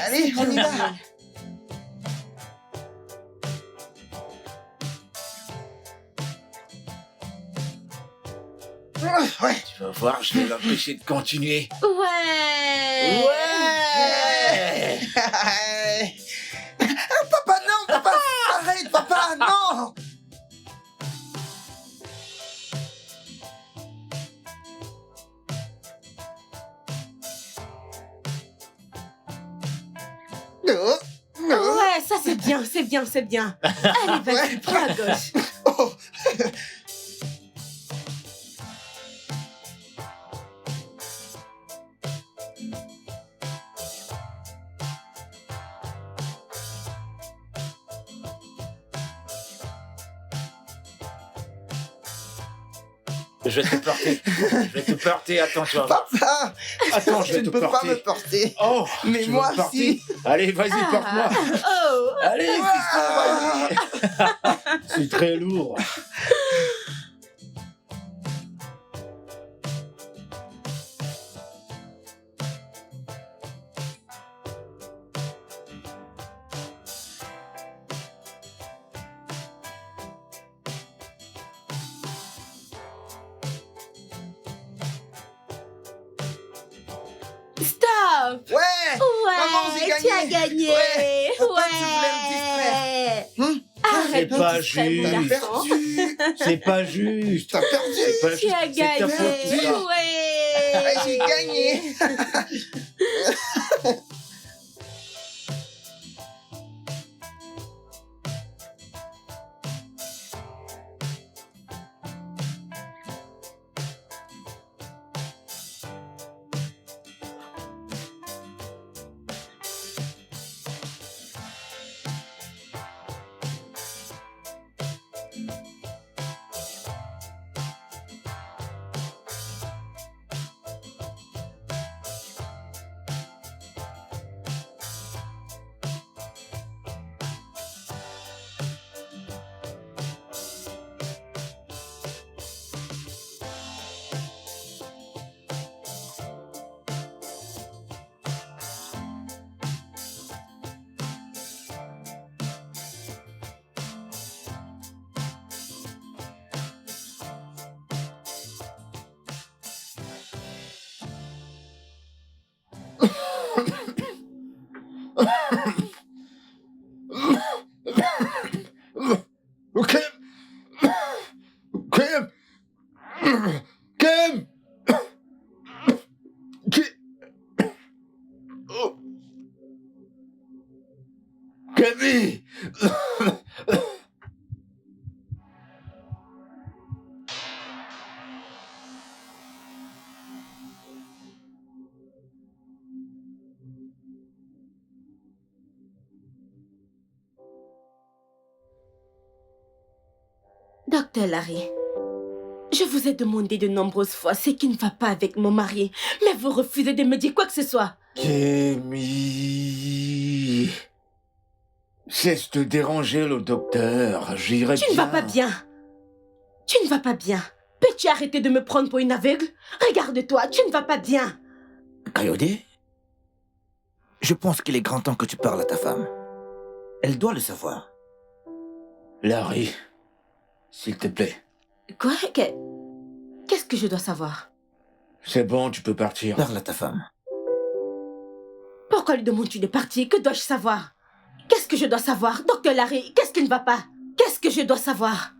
Allez, on y va. Ouais. Tu vas voir, je vais l'empêcher de continuer. Ouais. Ouais. Papa, non, papa, arrête, papa, non. Non, non. Ouais, ça c'est bien, c'est bien, c'est bien. Allez, vas-y, Ouais. prends à gauche. Oh. Je vais te porter. Je vais te porter. Attends, tu vas voir. Papa, Attends, je tu vais ne te peux pas porter. me porter. Oh, Mais tu veux moi me porter? aussi. Allez, vas-y, porte-moi. Oh. Allez, fiston, vas-y. C'est très lourd. Stop. Ouais. Maman, j'ai Ouais, tu as gagné. Ouais. Papa, tu voulais me distraire. Ouais. Arrête C'est de pas distraire mon juste. T'as garçon. perdu. C'est pas juste. T'as perdu. C'est pas Tu juste. as C'est ta gagné. faute, tout ça. Ouais. Ouais, j'ai gagné. Ok. Kim. Kim. Oh. Camille. Docteur Larry, je vous ai demandé de nombreuses fois ce qui ne va pas avec mon mari, mais vous refusez de me dire quoi que ce soit. Camille. Cesse de déranger le docteur. J'irai bien. Tu ne vas pas bien. Tu ne vas pas bien. Peux-tu arrêter de me prendre pour une aveugle? Regarde-toi, tu ne vas pas bien. Coyote, je pense qu'il est grand temps que tu parles à ta femme. Elle doit le savoir. Larry, s'il te plaît. Quoi? Qu'est-ce que je dois savoir? C'est bon, tu peux partir. Parle à ta femme. Pourquoi lui demandes-tu de partir? Que dois-je savoir? Qu'est-ce que je dois savoir? Docteur Larry, qu'est-ce qui ne va pas? Qu'est-ce que je dois savoir?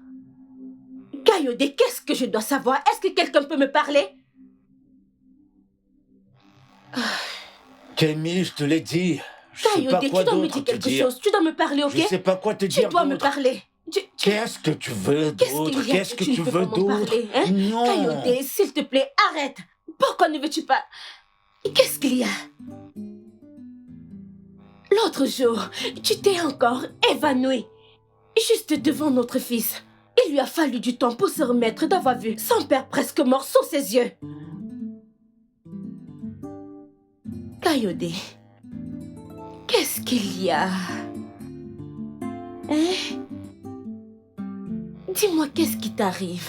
Coyote, qu'est-ce que je dois savoir? Est-ce que quelqu'un peut me parler? Camille, je te l'ai dit. Je sais pas Coyote, tu quoi dois me d'autre dire te quelque dire. chose. Tu dois me parler, ok? Je sais pas quoi te Tu dire dois me d'autre. parler. Qu'est-ce que tu veux Qu'est-ce d'autre? qu'il y a Qu'est-ce que tu tu ne peux veux pas m'en d'autre? parler, hein? Non. Coyote, s'il te plaît, arrête. Pourquoi ne veux-tu pas? Qu'est-ce qu'il y a? L'autre jour, tu t'es encore évanoui. Juste devant notre fils. Il lui a fallu du temps pour se remettre d'avoir vu son père presque mort sous ses yeux. Coyote, qu'est-ce qu'il y a? Hein? Dis-moi, qu'est-ce qui t'arrive?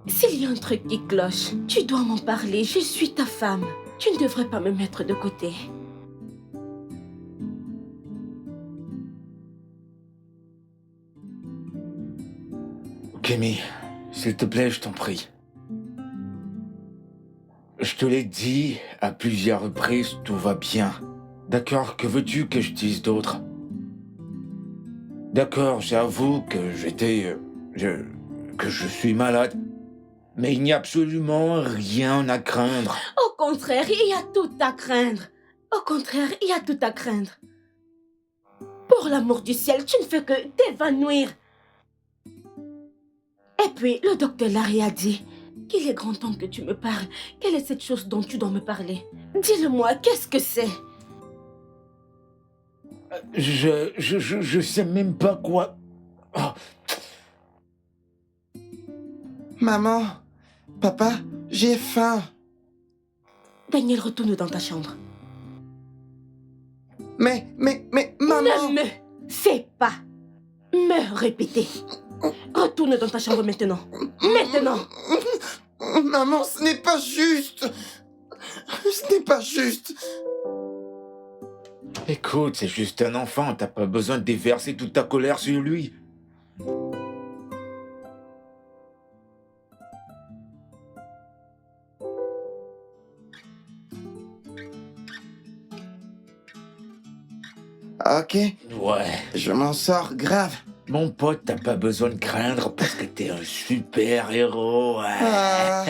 S'il y a un truc qui cloche, tu dois m'en parler. Je suis ta femme. Tu ne devrais pas me mettre de côté. Kémy, s'il te plaît, je t'en prie. Je te l'ai dit à plusieurs reprises, tout va bien. D'accord, que veux-tu que je dise d'autre? D'accord, j'avoue que que je suis malade. Mais il n'y a absolument rien à craindre. Au contraire, il y a tout à craindre. Au contraire, il y a tout à craindre. Pour l'amour du ciel, tu ne fais que t'évanouir. Et puis, le docteur Larry a dit qu'il est grand temps que tu me parles. Quelle est cette chose dont tu dois me parler? Dis-le-moi, qu'est-ce que c'est? Je sais même pas quoi... Oh, Maman, papa, j'ai faim. Daniel, retourne dans ta chambre. Mais, maman... Ne me fais pas me répéter. Retourne dans ta chambre maintenant. Maintenant. Maman, ce n'est pas juste. Ce n'est pas juste. écoute, c'est juste un enfant, t'as pas besoin de déverser toute ta colère sur lui. Ok, Ouais. je m'en sors grave. Mon pote, t'as pas besoin de craindre parce que t'es un super-héros. Ouais. Ah.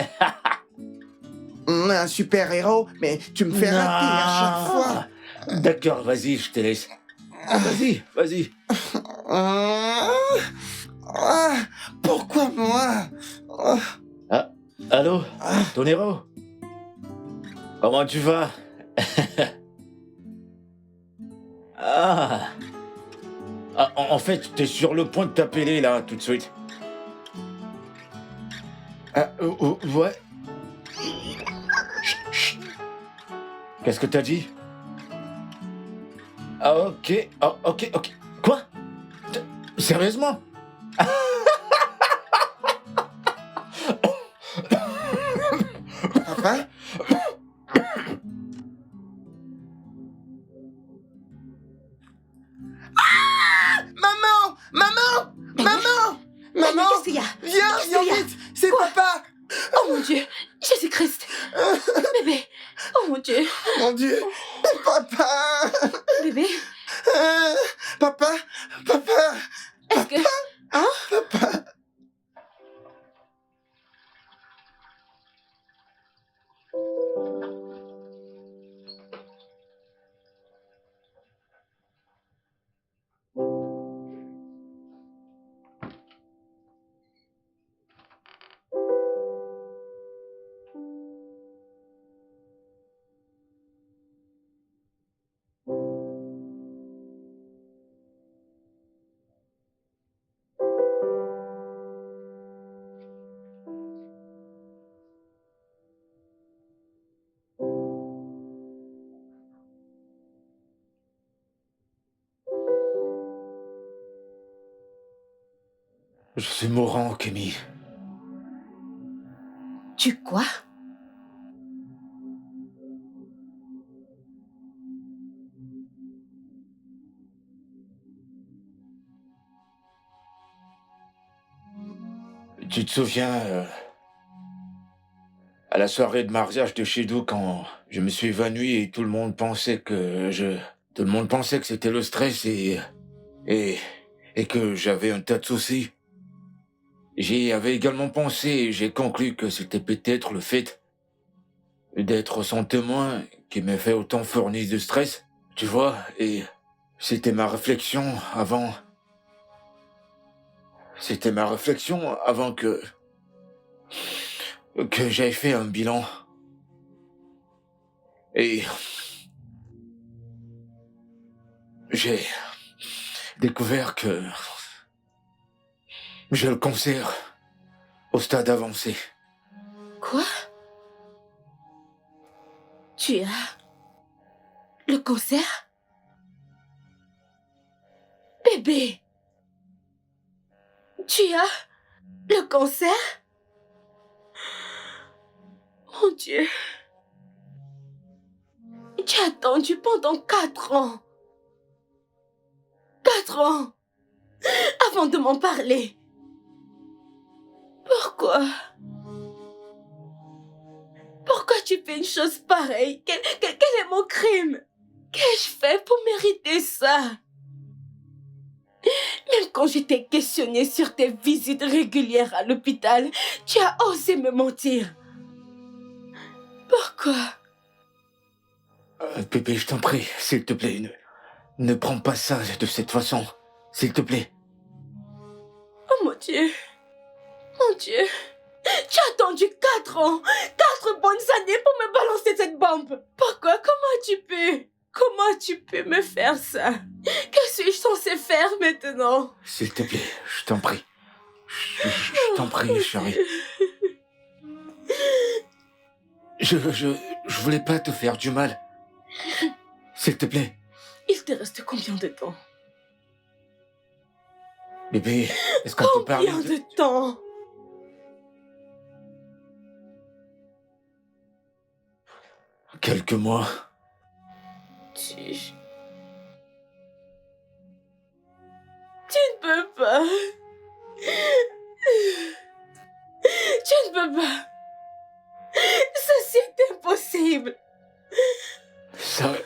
Un super-héros, mais tu me fais rater à chaque fois. D'accord, vas-y, je te laisse. Vas-y. Pourquoi moi? Allô, ton héros? Comment tu vas? En fait, t'es sur le point de t'appeler là, tout de suite. Ouais. Chut. Qu'est-ce que t'as dit? Ok. Quoi? Sérieusement? Papa? Maman! Qu'est-ce qu'il y a? Viens vite! C'est Quoi? papa! Oh mon Dieu! Jésus-Christ! Bébé! Oh mon Dieu! Mon Dieu! Papa! Bébé! Papa! Est-ce que... Hein? Papa! Je suis mourant, Kémy. Tu quoi? Tu te souviens, à la soirée de mariage de chez nous, quand je me suis évanoui et tout le monde pensait que c'était le stress et que j'avais un tas de soucis. J'y avais également pensé et j'ai conclu que c'était peut-être le fait d'être son témoin qui m'a fait autant fournir de stress, tu vois, et c'était ma réflexion avant que j'aie fait un bilan. Et j'ai découvert que j'ai le cancer au stade avancé. Quoi? Tu as... le cancer? Bébé! Tu as... le cancer? Mon Dieu! Tu as attendu pendant 4 ans. 4 ans! Avant de m'en parler. Pourquoi? Pourquoi tu fais une chose pareille? Quel est mon crime? Qu'ai-je fait pour mériter ça? Même quand je t'ai questionné sur tes visites régulières à l'hôpital, tu as osé me mentir. Pourquoi? Bébé, je t'en prie, s'il te plaît, ne prends pas ça de cette façon. S'il te plaît. Oh mon Dieu. Mon Dieu. Tu as attendu 4 ans, 4 bonnes années pour me balancer cette bombe. Pourquoi? Comment tu peux me faire ça? Que suis-je censée faire maintenant? S'il te plaît, je t'en prie. Je t'en prie, chérie. Je voulais pas te faire du mal. S'il te plaît. Il te reste combien de temps? Bébé, est-ce qu'on peut parler Combien de temps? Quelques mois. Tu ne peux pas. Tu ne peux pas. Ceci est impossible. Ça va.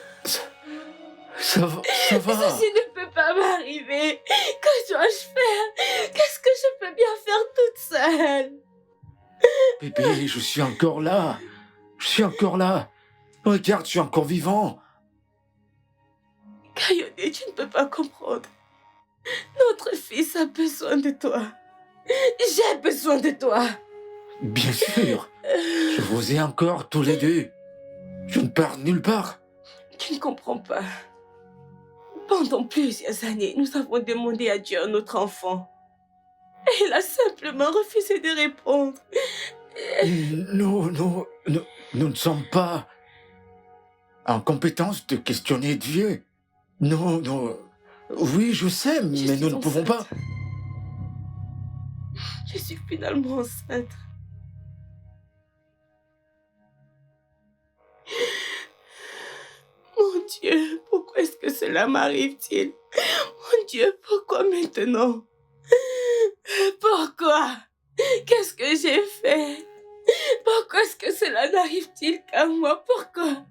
Ceci ne peut pas m'arriver. Que dois-je faire? Qu'est-ce que je peux bien faire toute seule? Bébé, je suis encore là. Regarde, je suis encore vivant. Kayode, tu ne peux pas comprendre. Notre fils a besoin de toi. J'ai besoin de toi. Bien sûr. Je vous ai encore tous les deux. Je ne pars nulle part. Tu ne comprends pas. Pendant plusieurs années, nous avons demandé à Dieu un autre enfant. Et il a simplement refusé de répondre. Nous ne sommes pas en compétence de questionner Dieu. Non. Oui, je sais, mais nous ne pouvons pas. Je suis finalement enceinte. Mon Dieu, pourquoi est-ce que cela m'arrive-t-il? Mon Dieu, pourquoi maintenant? Pourquoi? Qu'est-ce que j'ai fait? Pourquoi est-ce que cela n'arrive-t-il qu'à moi? Pourquoi?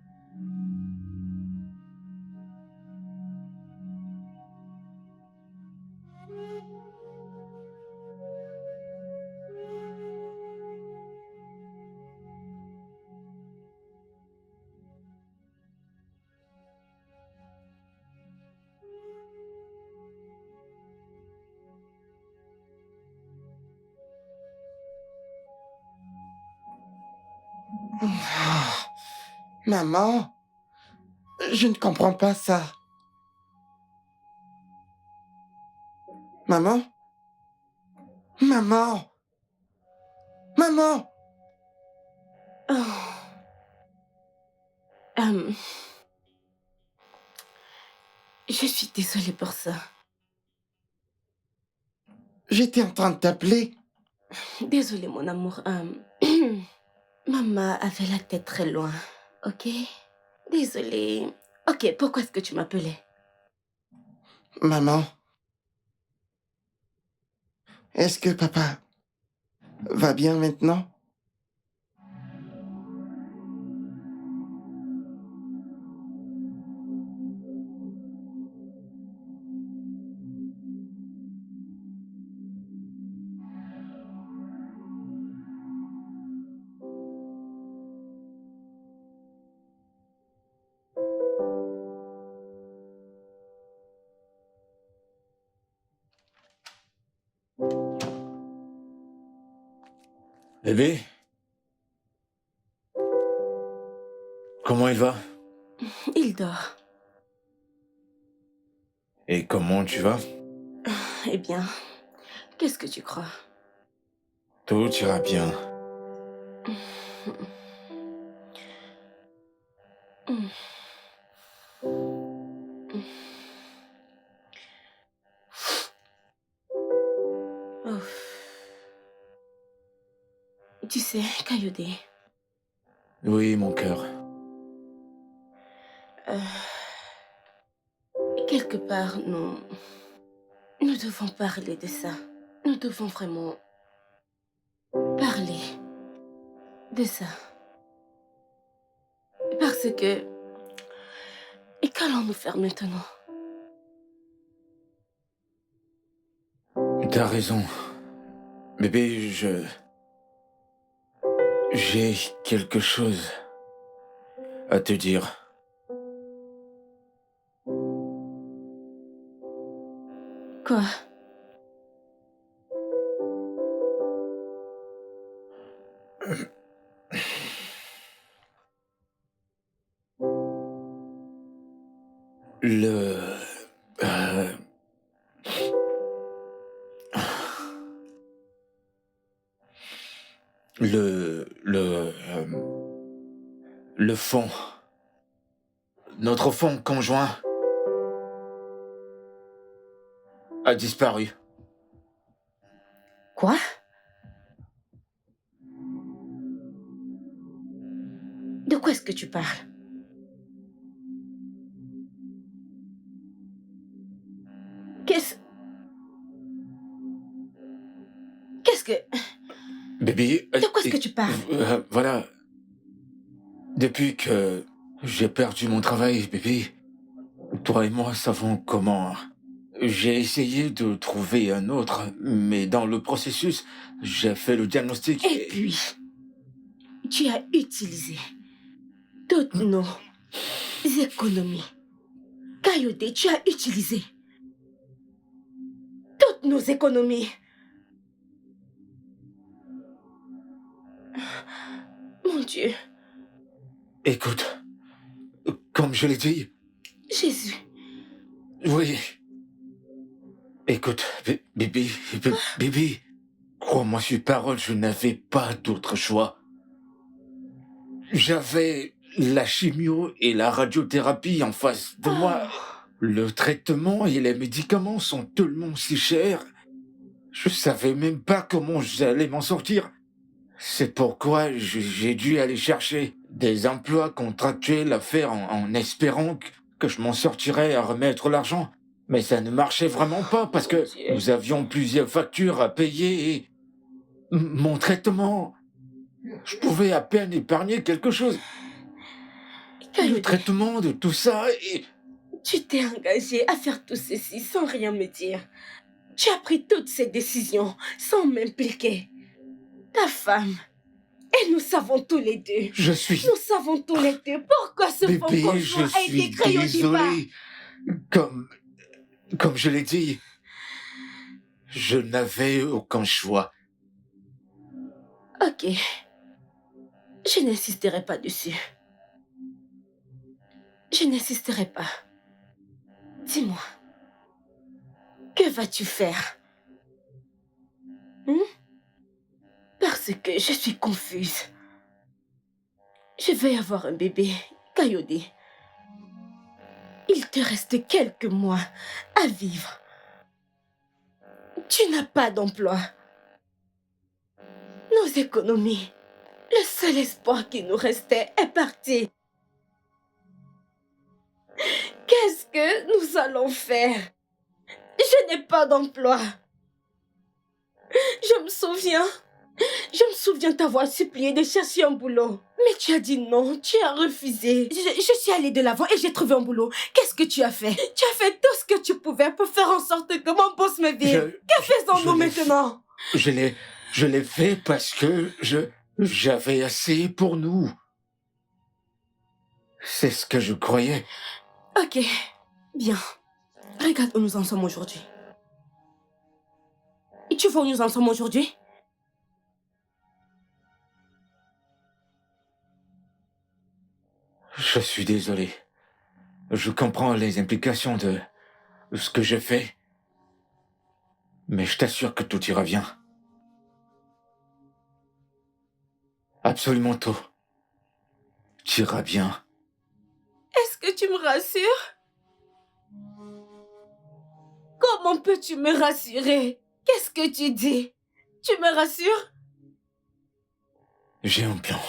Ah, maman, je ne comprends pas ça. Maman? Maman? Maman? Oh. Je suis désolée pour ça. J'étais en train de t'appeler. Désolée, mon amour. Maman avait la tête très loin, ok? Désolée. Ok, pourquoi est-ce que tu m'appelais? Maman, est-ce que papa va bien maintenant? Bébé? Comment il va? Il dort. Et comment tu vas? Eh bien, qu'est-ce que tu crois? Tout ira bien. Oh. Tu sais, Kayode, Oui, mon cœur. quelque part, nous devons parler de ça. Nous devons vraiment parler de ça. Parce que... Et qu'allons-nous faire maintenant? T'as raison. Bébé, j'ai quelque chose à te dire. Quoi? Le... euh, le fond. Notre fond conjoint a disparu. Quoi? De quoi est-ce que tu parles? Qu'est-ce que... Bébé... De quoi est-ce que tu parles? Voilà. Depuis que j'ai perdu mon travail, bébé, toi et moi savons comment. J'ai essayé de trouver un autre, mais dans le processus, j'ai fait le diagnostic Et puis, tu as utilisé toutes nos économies. Kayode, tu as utilisé toutes nos économies. Mon Dieu. Écoute, comme je l'ai dit, Jésus. oui. Écoute, bébé, crois-moi sur parole, je n'avais pas d'autre choix. J'avais la chimio et la radiothérapie en face de moi. Le traitement et les médicaments sont tellement si chers. Je savais même pas comment j'allais m'en sortir. C'est pourquoi j'ai dû aller chercher des emplois contractuels à faire en espérant que je m'en sortirais à remettre l'argent. Mais ça ne marchait vraiment pas parce que Dieu. nous avions plusieurs factures à payer et mon traitement, je pouvais à peine épargner quelque chose. Le Kayode, traitement de tout ça et... tu t'es engagé à faire tout ceci sans rien me dire. Tu as pris toutes ces décisions sans m'impliquer. Ta femme. Et nous savons tous les deux. Je suis... Nous savons tous les deux pourquoi ce fonds Bébé, conjoint je a été suis créé au départ. désolé. Comme je l'ai dit, je n'avais aucun choix. Ok. Je n'insisterai pas dessus. Je n'insisterai pas. Dis-moi. Que vas-tu faire? Parce que je suis confuse. Je vais avoir un bébé, Kayode. Il te reste quelques mois à vivre. Tu n'as pas d'emploi. Nos économies, le seul espoir qui nous restait est parti. Qu'est-ce que nous allons faire? Je n'ai pas d'emploi. Je me souviens t'avoir supplié de chercher un boulot. Mais tu as dit non, tu as refusé. Je suis allée de l'avant et j'ai trouvé un boulot. Qu'est-ce que tu as fait? Tu as fait tout ce que tu pouvais pour faire en sorte que mon boss me vire. Que faisons-nous maintenant? Je l'ai fait parce que j'avais assez pour nous. C'est ce que je croyais. Ok, bien. Regarde où nous en sommes aujourd'hui. Et tu vois où nous en sommes aujourd'hui? Je suis désolé. Je comprends les implications de ce que j'ai fait. Mais je t'assure que tout ira bien. Absolument tout. Tu iras bien. Est-ce que tu me rassures? Comment peux-tu me rassurer? Qu'est-ce que tu dis? Tu me rassures? J'ai un plan.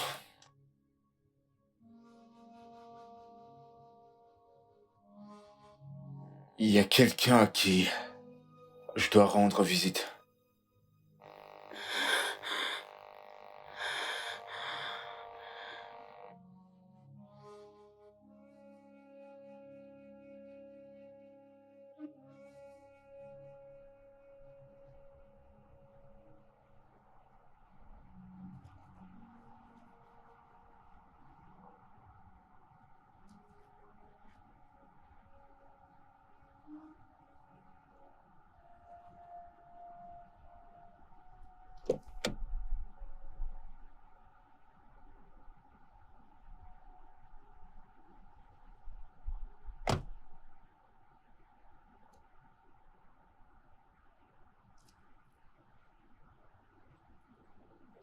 Il y a quelqu'un à qui je dois rendre visite.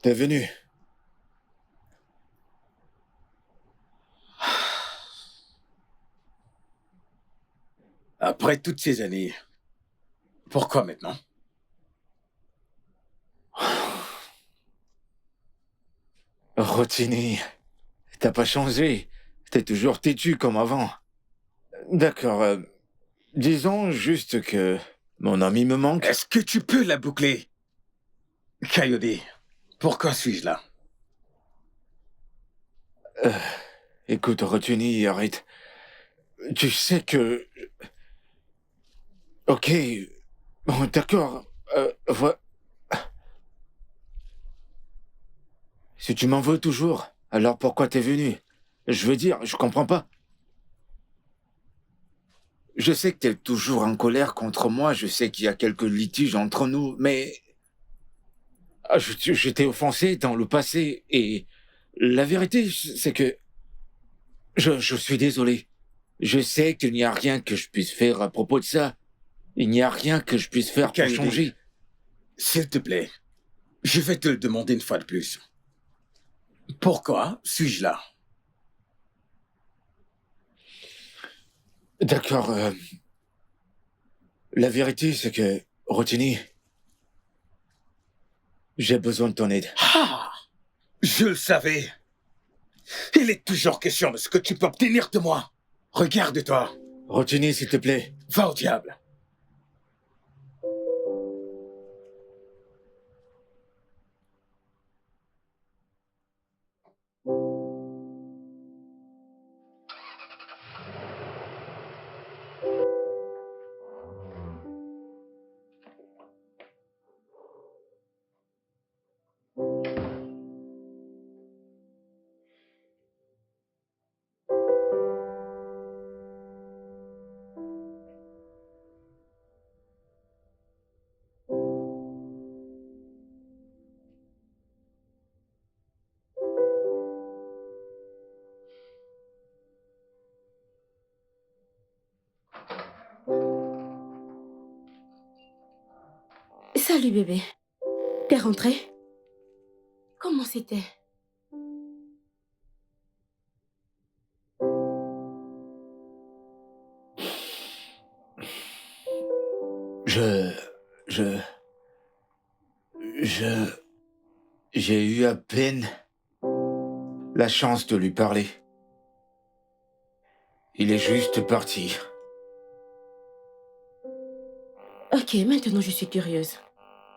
T'es venu. Après toutes ces années, pourquoi maintenant? Rotini, t'as pas changé. T'es toujours têtu comme avant. D'accord, disons juste que mon ami me manque. Est-ce que tu peux la boucler? Coyote, pourquoi suis-je là? Écoute, Rotini, arrête. Tu sais que... Ok, bon, d'accord. Si tu m'en veux toujours, alors pourquoi t'es venu? Je veux dire, je comprends pas. Je sais que t'es toujours en colère contre moi, je sais qu'il y a quelques litiges entre nous, mais... je t'ai offensé dans le passé, et la vérité, c'est que... Je suis désolé. Je sais qu'il n'y a rien que je puisse faire à propos de ça. Il n'y a rien que je puisse faire pour Coyote, changer. s'il te plaît, je vais te le demander une fois de plus. Pourquoi suis-je là? D'accord, la vérité, c'est que, Rotini, j'ai besoin de ton aide. Ah! Je le savais. Il est toujours question de ce que tu peux obtenir de moi. Regarde-toi. Rotini, s'il te plaît. Va au diable. Salut bébé. T'es rentré? Comment c'était? Je... je... je... J'ai eu à peine la chance de lui parler. Il est juste parti. Ok, maintenant je suis curieuse.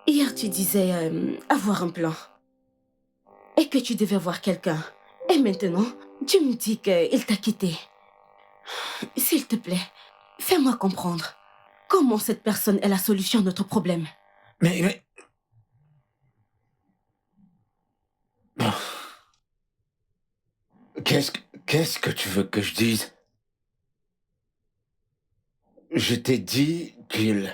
Hier tu disais avoir un plan. Et que tu devais voir quelqu'un. Et maintenant, tu me dis qu'il t'a quitté. S'il te plaît, fais-moi comprendre. Comment cette personne est la solution à notre problème? Mais... Qu'est-ce que tu veux que je dise? Je t'ai dit qu'il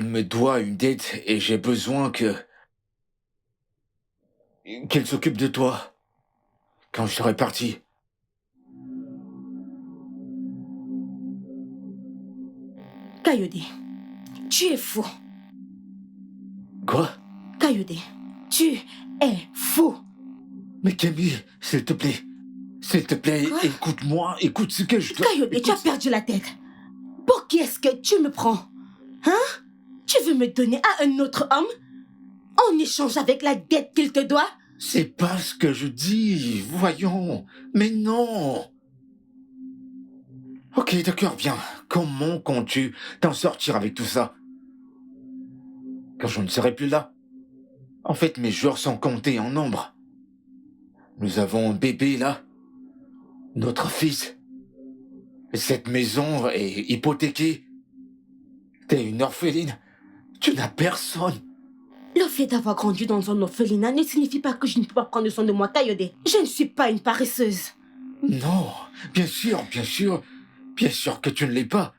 me doit une dette et j'ai besoin qu'il s'occupe de toi quand je serai parti. Coyote, tu es fou. Quoi? Coyote, tu es fou. Mais Camille, s'il te plaît. S'il te plaît, Quoi? écoute-moi, écoute ce que je dois... Coyote, tu as perdu la tête. Pour qui est-ce que tu me prends? Hein? Tu veux me donner à un autre homme? En échange avec la dette qu'il te doit? C'est pas ce que je dis, voyons. Mais non. Ok, d'accord, bien. Comment comptes-tu t'en sortir avec tout ça? Quand je ne serai plus là? En fait, mes jours sont comptés en nombre. Nous avons un bébé là. Notre fils. Cette maison est hypothéquée. T'es une orpheline. Tu n'as personne. Le fait d'avoir grandi dans un orphelinat ne signifie pas que je ne peux pas prendre soin de moi, Coyote. Je ne suis pas une paresseuse. Non, bien sûr, bien sûr. Bien sûr que tu ne l'es pas.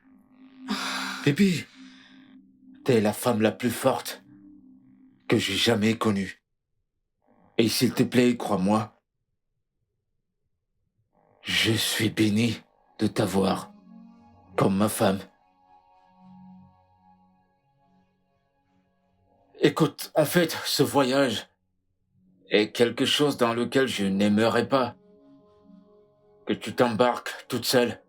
Bébé, t'es la femme la plus forte que j'ai jamais connue. Et s'il te plaît, crois-moi, je suis béni de t'avoir comme ma femme. Écoute, en fait, ce voyage est quelque chose dans lequel je n'aimerais pas que tu t'embarques toute seule.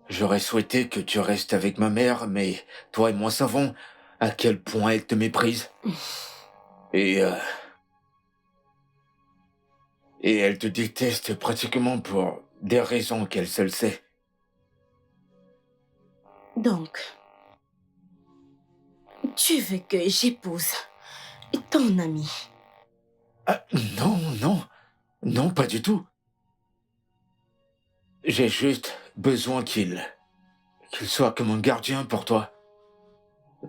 J'aurais souhaité que tu restes avec ma mère, mais toi et moi savons à quel point elle te méprise. Et, euh, et elle te déteste pratiquement pour des raisons qu'elle seule sait. Donc, tu veux que j'épouse ton ami? Ah, non, non, non, pas du tout. J'ai juste besoin qu'il soit comme un gardien pour toi.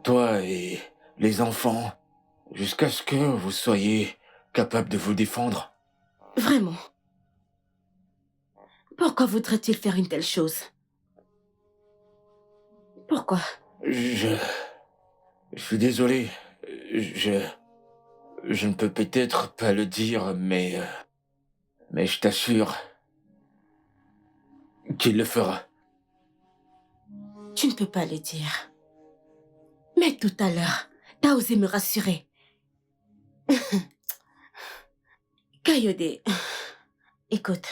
Toi et les enfants, jusqu'à ce que vous soyez capable de vous défendre. Vraiment? Pourquoi voudrait-il faire une telle chose? Pourquoi? Je suis désolé. Je, je ne peux peut-être pas le dire, mais je t'assure qu'il le fera. Tu ne peux pas le dire. Mais tout à l'heure, t'as osé me rassurer. Kayode, écoute,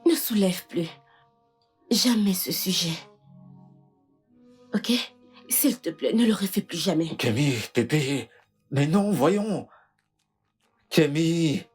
ne soulève plus jamais ce sujet. Ok? S'il te plaît, ne le refais plus jamais. Camille, Pépé, mais non, voyons. Camille.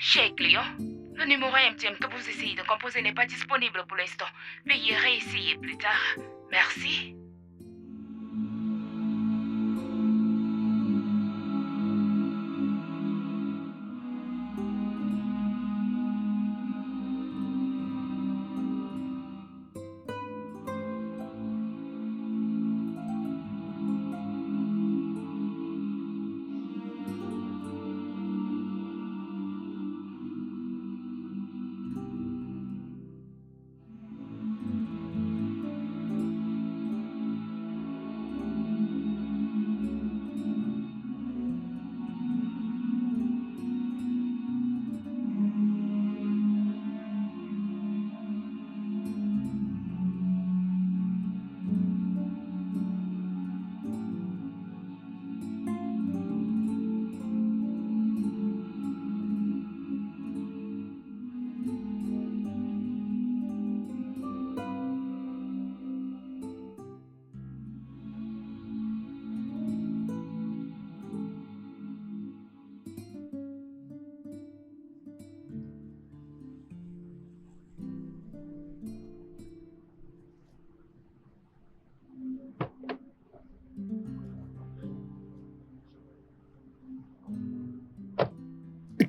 Cher client, le numéro MTM que vous essayez de composer n'est pas disponible pour l'instant. Veuillez réessayer plus tard. Merci.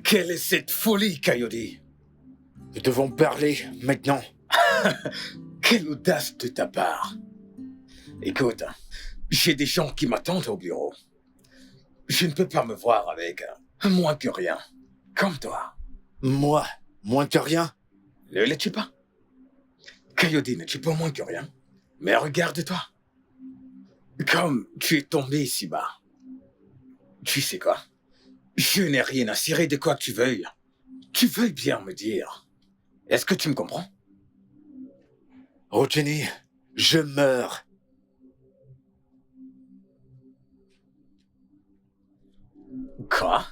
Quelle est cette folie, Coyote? Nous devons parler maintenant. Quelle audace de ta part. Écoute, j'ai des gens qui m'attendent au bureau. Je ne peux pas me voir avec moins que rien, comme toi. Moi, moins que rien. Ne le tue pas. Coyote ne tue pas moins que rien. Mais regarde-toi. Comme tu es tombé si bas. Tu sais quoi? Je n'ai rien à cirer de quoi que tu veuilles. Tu veuilles bien me dire. Est-ce que tu me comprends? Rotini, je meurs. Quoi?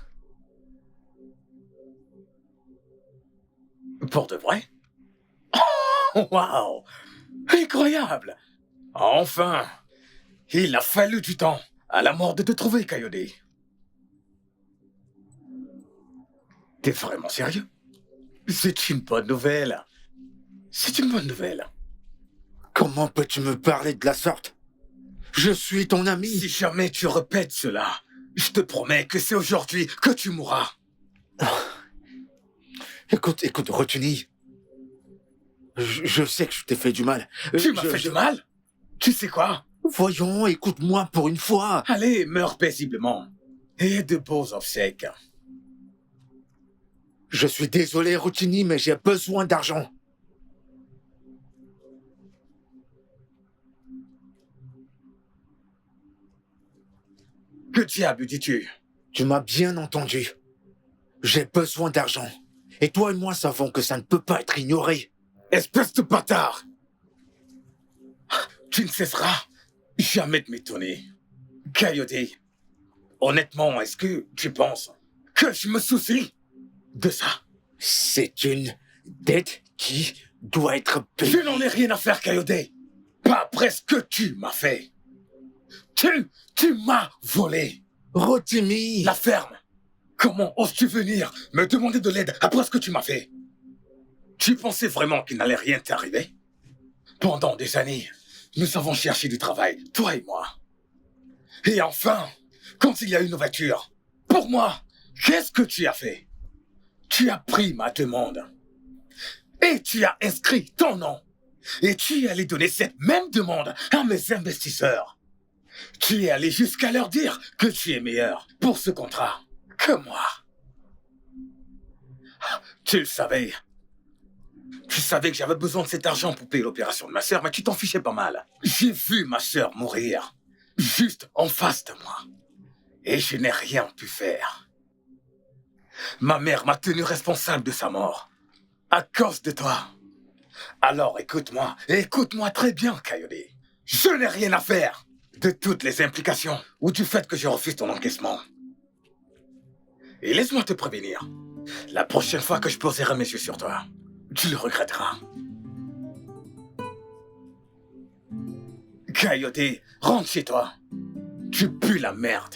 Pour de vrai? Oh, waouh! Incroyable! Enfin! Il a fallu du temps à la mort de te trouver, Coyote. T'es vraiment sérieux? C'est une bonne nouvelle. C'est une bonne nouvelle. Comment peux-tu me parler de la sorte? Je suis ton ami. Si jamais tu répètes cela, je te promets que c'est aujourd'hui que tu mourras. Écoute, Rotini. Je sais que je t'ai fait du mal. Tu m'as fait du mal? Tu sais quoi? Voyons, écoute-moi pour une fois. Allez, meurs paisiblement. Et de beaux obsèques. Je suis désolé, Rotini, mais j'ai besoin d'argent. Que diable dis-tu? Tu m'as bien entendu. J'ai besoin d'argent. Et toi et moi savons que ça ne peut pas être ignoré. Espèce de bâtard! Tu ne cesseras jamais de m'étonner. Coyote, honnêtement, est-ce que tu penses que je me soucie de ça? C'est une dette qui doit être payée. Je n'en ai rien à faire, Coyote. Pas après ce que tu m'as fait. Tu m'as volé. Rotimi! La ferme. Comment oses-tu venir me demander de l'aide après ce que tu m'as fait? Tu pensais vraiment qu'il n'allait rien t'arriver? Pendant des années, nous avons cherché du travail, toi et moi. Et enfin, quand il y a une ouverture, pour moi, qu'est-ce que tu as fait? Tu as pris ma demande. Et tu as inscrit ton nom. Et tu es allé donner cette même demande à mes investisseurs. Tu es allé jusqu'à leur dire que tu es meilleur pour ce contrat que moi. Tu le savais. Tu savais que j'avais besoin de cet argent pour payer l'opération de ma sœur, mais tu t'en fichais pas mal. J'ai vu ma sœur mourir, juste en face de moi. Et je n'ai rien pu faire. Ma mère m'a tenu responsable de sa mort, à cause de toi. Alors écoute-moi, et écoute-moi très bien, Coyote. Je n'ai rien à faire de toutes les implications ou du fait que je refuse ton encaissement. Et laisse-moi te prévenir, la prochaine fois que je poserai mes yeux sur toi, tu le regretteras. Coyote, rentre chez toi. Tu pues la merde.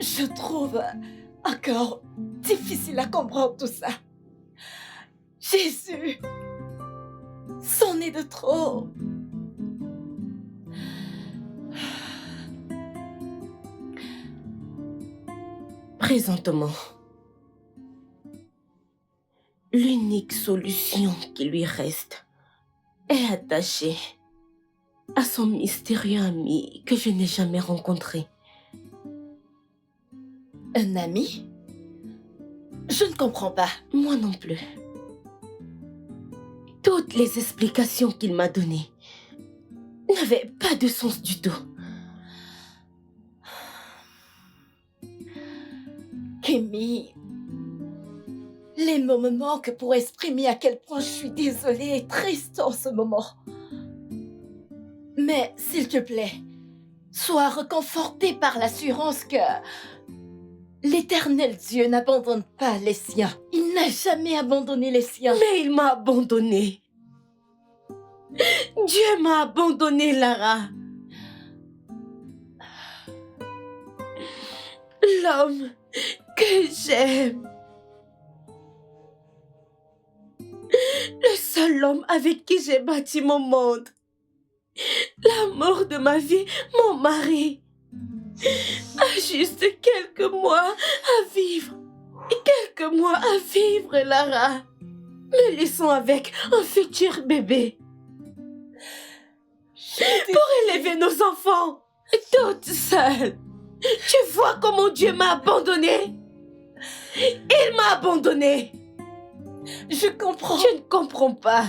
Je trouve encore difficile à comprendre tout ça. Jésus, c'en est de trop. Présentement, l'unique solution qui lui reste est attachée à son mystérieux ami que je n'ai jamais rencontré. Un ami? Je ne comprends pas. Moi non plus. Toutes les explications qu'il m'a données n'avaient pas de sens du tout. Kémy, les mots me manquent pour exprimer à quel point je suis désolée et triste en ce moment. Mais, s'il te plaît, sois réconforté par l'assurance que l'Éternel Dieu n'abandonne pas les siens. Il Il n'a jamais abandonné les siens. Mais il m'a abandonné. Dieu m'a abandonné, Lara. L'homme que j'aime. Le seul homme avec qui j'ai bâti mon monde. L'amour de ma vie, mon mari. A juste quelques mois à vivre. Quelques mois à vivre, Lara. Me laissons avec un futur bébé. Pour élever nos enfants, toute seule. Tu vois comment Dieu m'a abandonnée? Il m'a abandonnée. Je comprends. Tu ne comprends pas.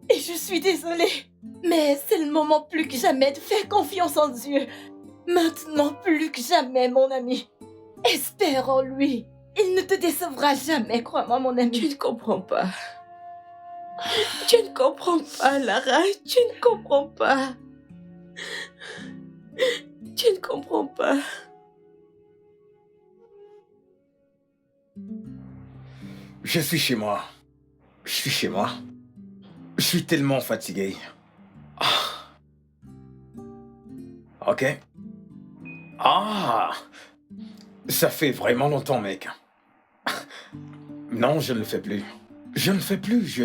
Et je suis désolée. Mais c'est le moment plus que jamais de faire confiance en Dieu. Maintenant plus que jamais, mon ami. Espère en lui. Il ne te décevra jamais, crois-moi, mon ami. Tu ne comprends pas. Tu ne comprends pas, Lara. Tu ne comprends pas. Tu ne comprends pas. Je suis chez moi. Je suis chez moi. Je suis tellement fatigué. Ah. Ok. Ah. Ça fait vraiment longtemps, mec. Non, je ne le fais plus. Je ne le fais plus,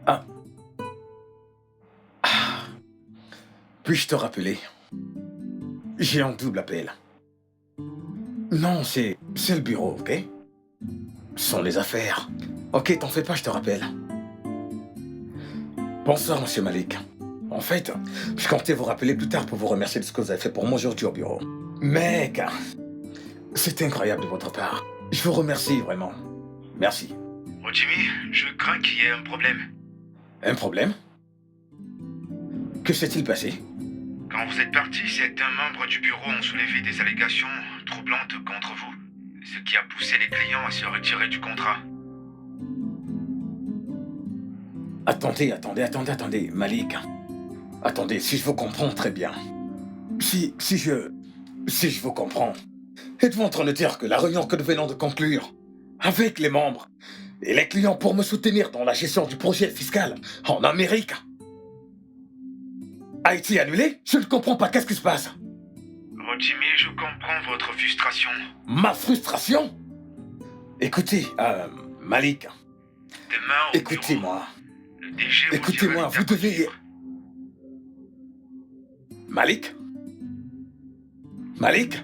Ah. Ah. Puis-je te rappeler? J'ai un double appel. Non, c'est le bureau, ok? Ce sont les affaires. Ok, t'en fais pas, je te rappelle. Bonsoir, monsieur Malik. En fait, je comptais vous rappeler plus tard pour vous remercier de ce que vous avez fait pour moi aujourd'hui au bureau. Mec, c'est incroyable de votre part. Je vous remercie vraiment. Merci. Oh Jimmy, je crains qu'il y ait un problème. Un problème? Que s'est-il passé? Quand vous êtes parti, certains membres du bureau ont soulevé des allégations troublantes contre vous, ce qui a poussé les clients à se retirer du contrat. Attendez, Malik. Attendez, si je vous comprends très bien. Si je vous comprends, êtes-vous en train de dire que la réunion que nous venons de conclure avec les membres et les clients pour me soutenir dans la gestion du projet fiscal en Amérique a été annulée? Je ne comprends pas, qu'est-ce qui se passe? Oh Jimmy, je comprends votre frustration. Ma frustration? Écoutez, Malik, Demain au écoutez-moi. bureau, le DG vous Écoutez-moi, dira vous devez... Malik? Malik?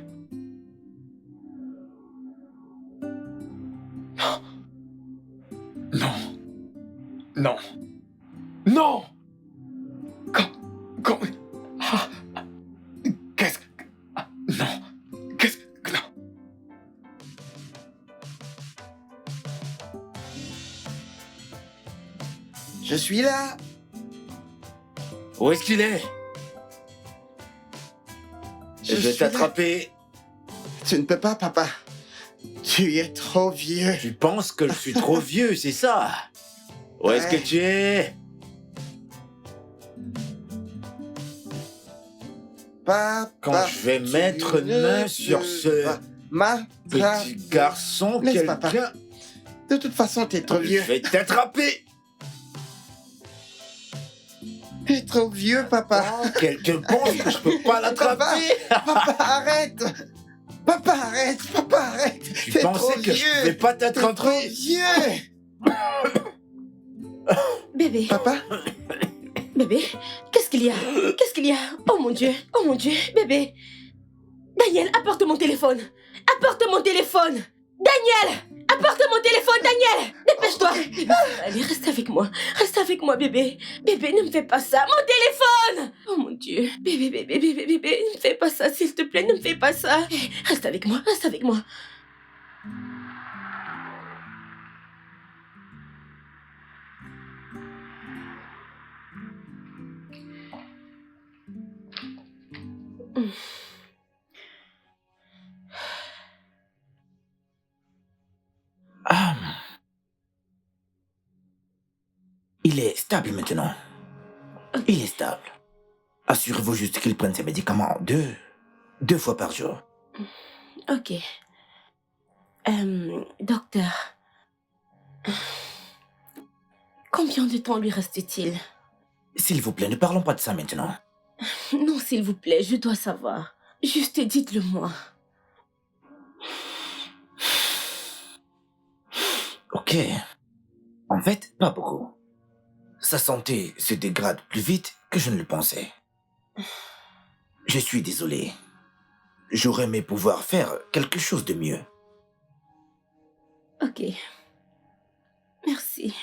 Non. Non. Non! Quand... Ah, qu'est-ce que... ah, non. Qu'est-ce que... Non. Je suis là. Où est-ce qu'il est? Je vais suis là. t'attraper. Tu ne peux pas, papa. Tu es trop vieux. Tu penses que je suis trop vieux, c'est ça? Où est-ce que Ouais. tu es? Papa, Quand je vais tu mettre ne main sur peux ce pas m'attraper. petit garçon, Laisse papa. quelqu'un... De toute façon, t'es trop Je vieux. vais t'attraper. T'es trop vieux, papa. Quelqu'un pense que je peux pas l'attraper. Papa, arrête. Papa, arrête. Papa, arrête. Tu T'es trop pensais que je vieux. pouvais pas T'es trop t'attraper? vieux. Bébé, Papa, bébé, qu'est-ce qu'il y a? Qu'est-ce qu'il y a? Oh mon Dieu, bébé. Daniel, apporte mon téléphone. Apporte mon téléphone. Daniel, apporte mon téléphone, Daniel. Dépêche-toi. Allez, reste avec moi, bébé. Bébé, ne me fais pas ça. Mon téléphone. Oh mon Dieu. Bébé, ne me fais pas ça, s'il te plaît, ne me fais pas ça. Reste avec moi. Ah. Il est stable maintenant. Il est stable. Assurez-vous juste qu'il prenne ses médicaments deux fois par jour. Ok. Docteur, Combien de temps lui reste-t-il? S'il vous plaît, ne parlons pas de ça maintenant. Non, s'il vous plaît, je dois savoir. Juste dites-le-moi. Ok. En fait, pas beaucoup. Sa santé se dégrade plus vite que je ne le pensais. Je suis désolé. J'aurais aimé pouvoir faire quelque chose de mieux. Ok. Merci.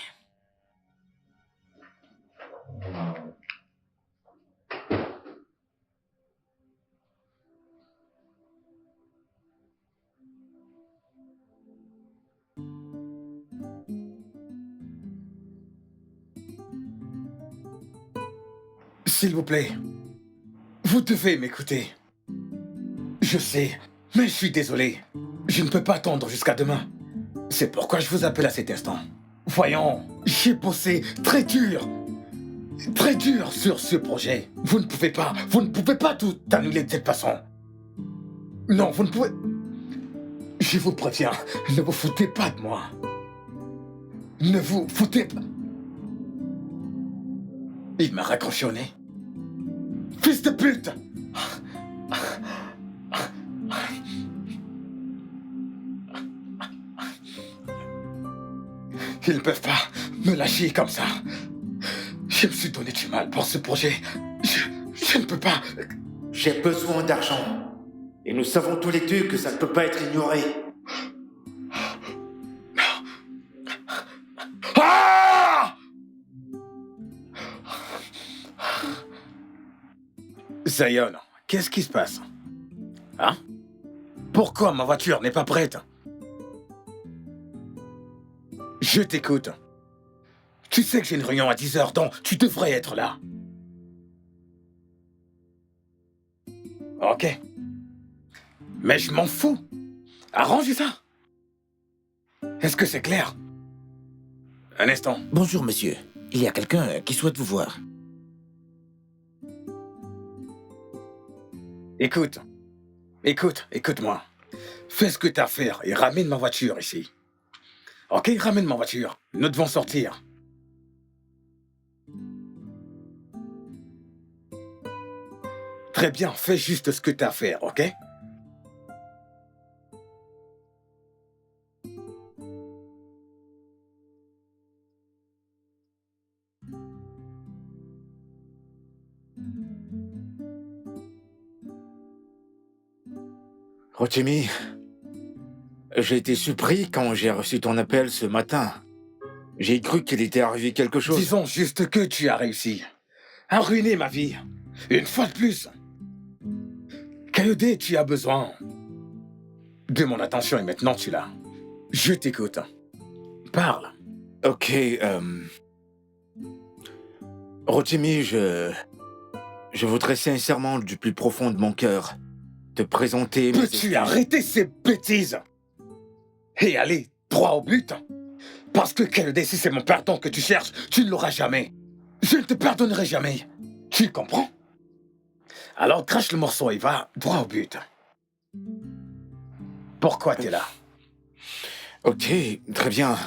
S'il vous plaît, vous devez m'écouter. Je sais, mais je suis désolé. Je ne peux pas attendre jusqu'à demain. C'est pourquoi je vous appelle à cet instant. Voyons, j'ai bossé très dur sur ce projet. Vous ne pouvez pas tout annuler de cette façon. Non, vous ne pouvez... Je vous préviens, ne vous foutez pas de moi. Ne vous foutez pas... Il m'a raccroché au nez. Fils de pute! Ils ne peuvent pas me lâcher comme ça. Je me suis donné du mal pour ce projet. Je ne peux pas... J'ai besoin d'argent. Et nous savons tous les deux que ça ne peut pas être ignoré. Ah! Zion, qu'est-ce qui se passe? Hein? Pourquoi ma voiture n'est pas prête? Je t'écoute. Tu sais que j'ai une réunion à 10h, donc tu devrais être là. Ok. Mais je m'en fous. Arrange ça. Est-ce que c'est clair? Un instant. Bonjour, monsieur. Il y a quelqu'un qui souhaite vous voir. Écoute-moi. Fais ce que t'as à faire et ramène ma voiture ici. Ok, ramène ma voiture. Nous devons sortir. Très bien, fais juste ce que t'as à faire, ok? Rotimi, j'ai été surpris quand j'ai reçu ton appel ce matin. J'ai cru qu'il était arrivé quelque chose. Disons juste que tu as réussi à ruiner ma vie. Une fois de plus. Kayode, tu as besoin de mon attention et maintenant tu l'as. Je t'écoute. Parle. Ok, Rotimi, je voudrais sincèrement du plus profond de mon cœur te présenter... Peux-tu arrêter ces bêtises et aller droit au but? Parce que Kayode, si c'est mon pardon que tu cherches, tu ne l'auras jamais. Je ne te pardonnerai jamais. Tu comprends? Alors crache le morceau et va droit au but. Pourquoi t'es là? Ok, très bien.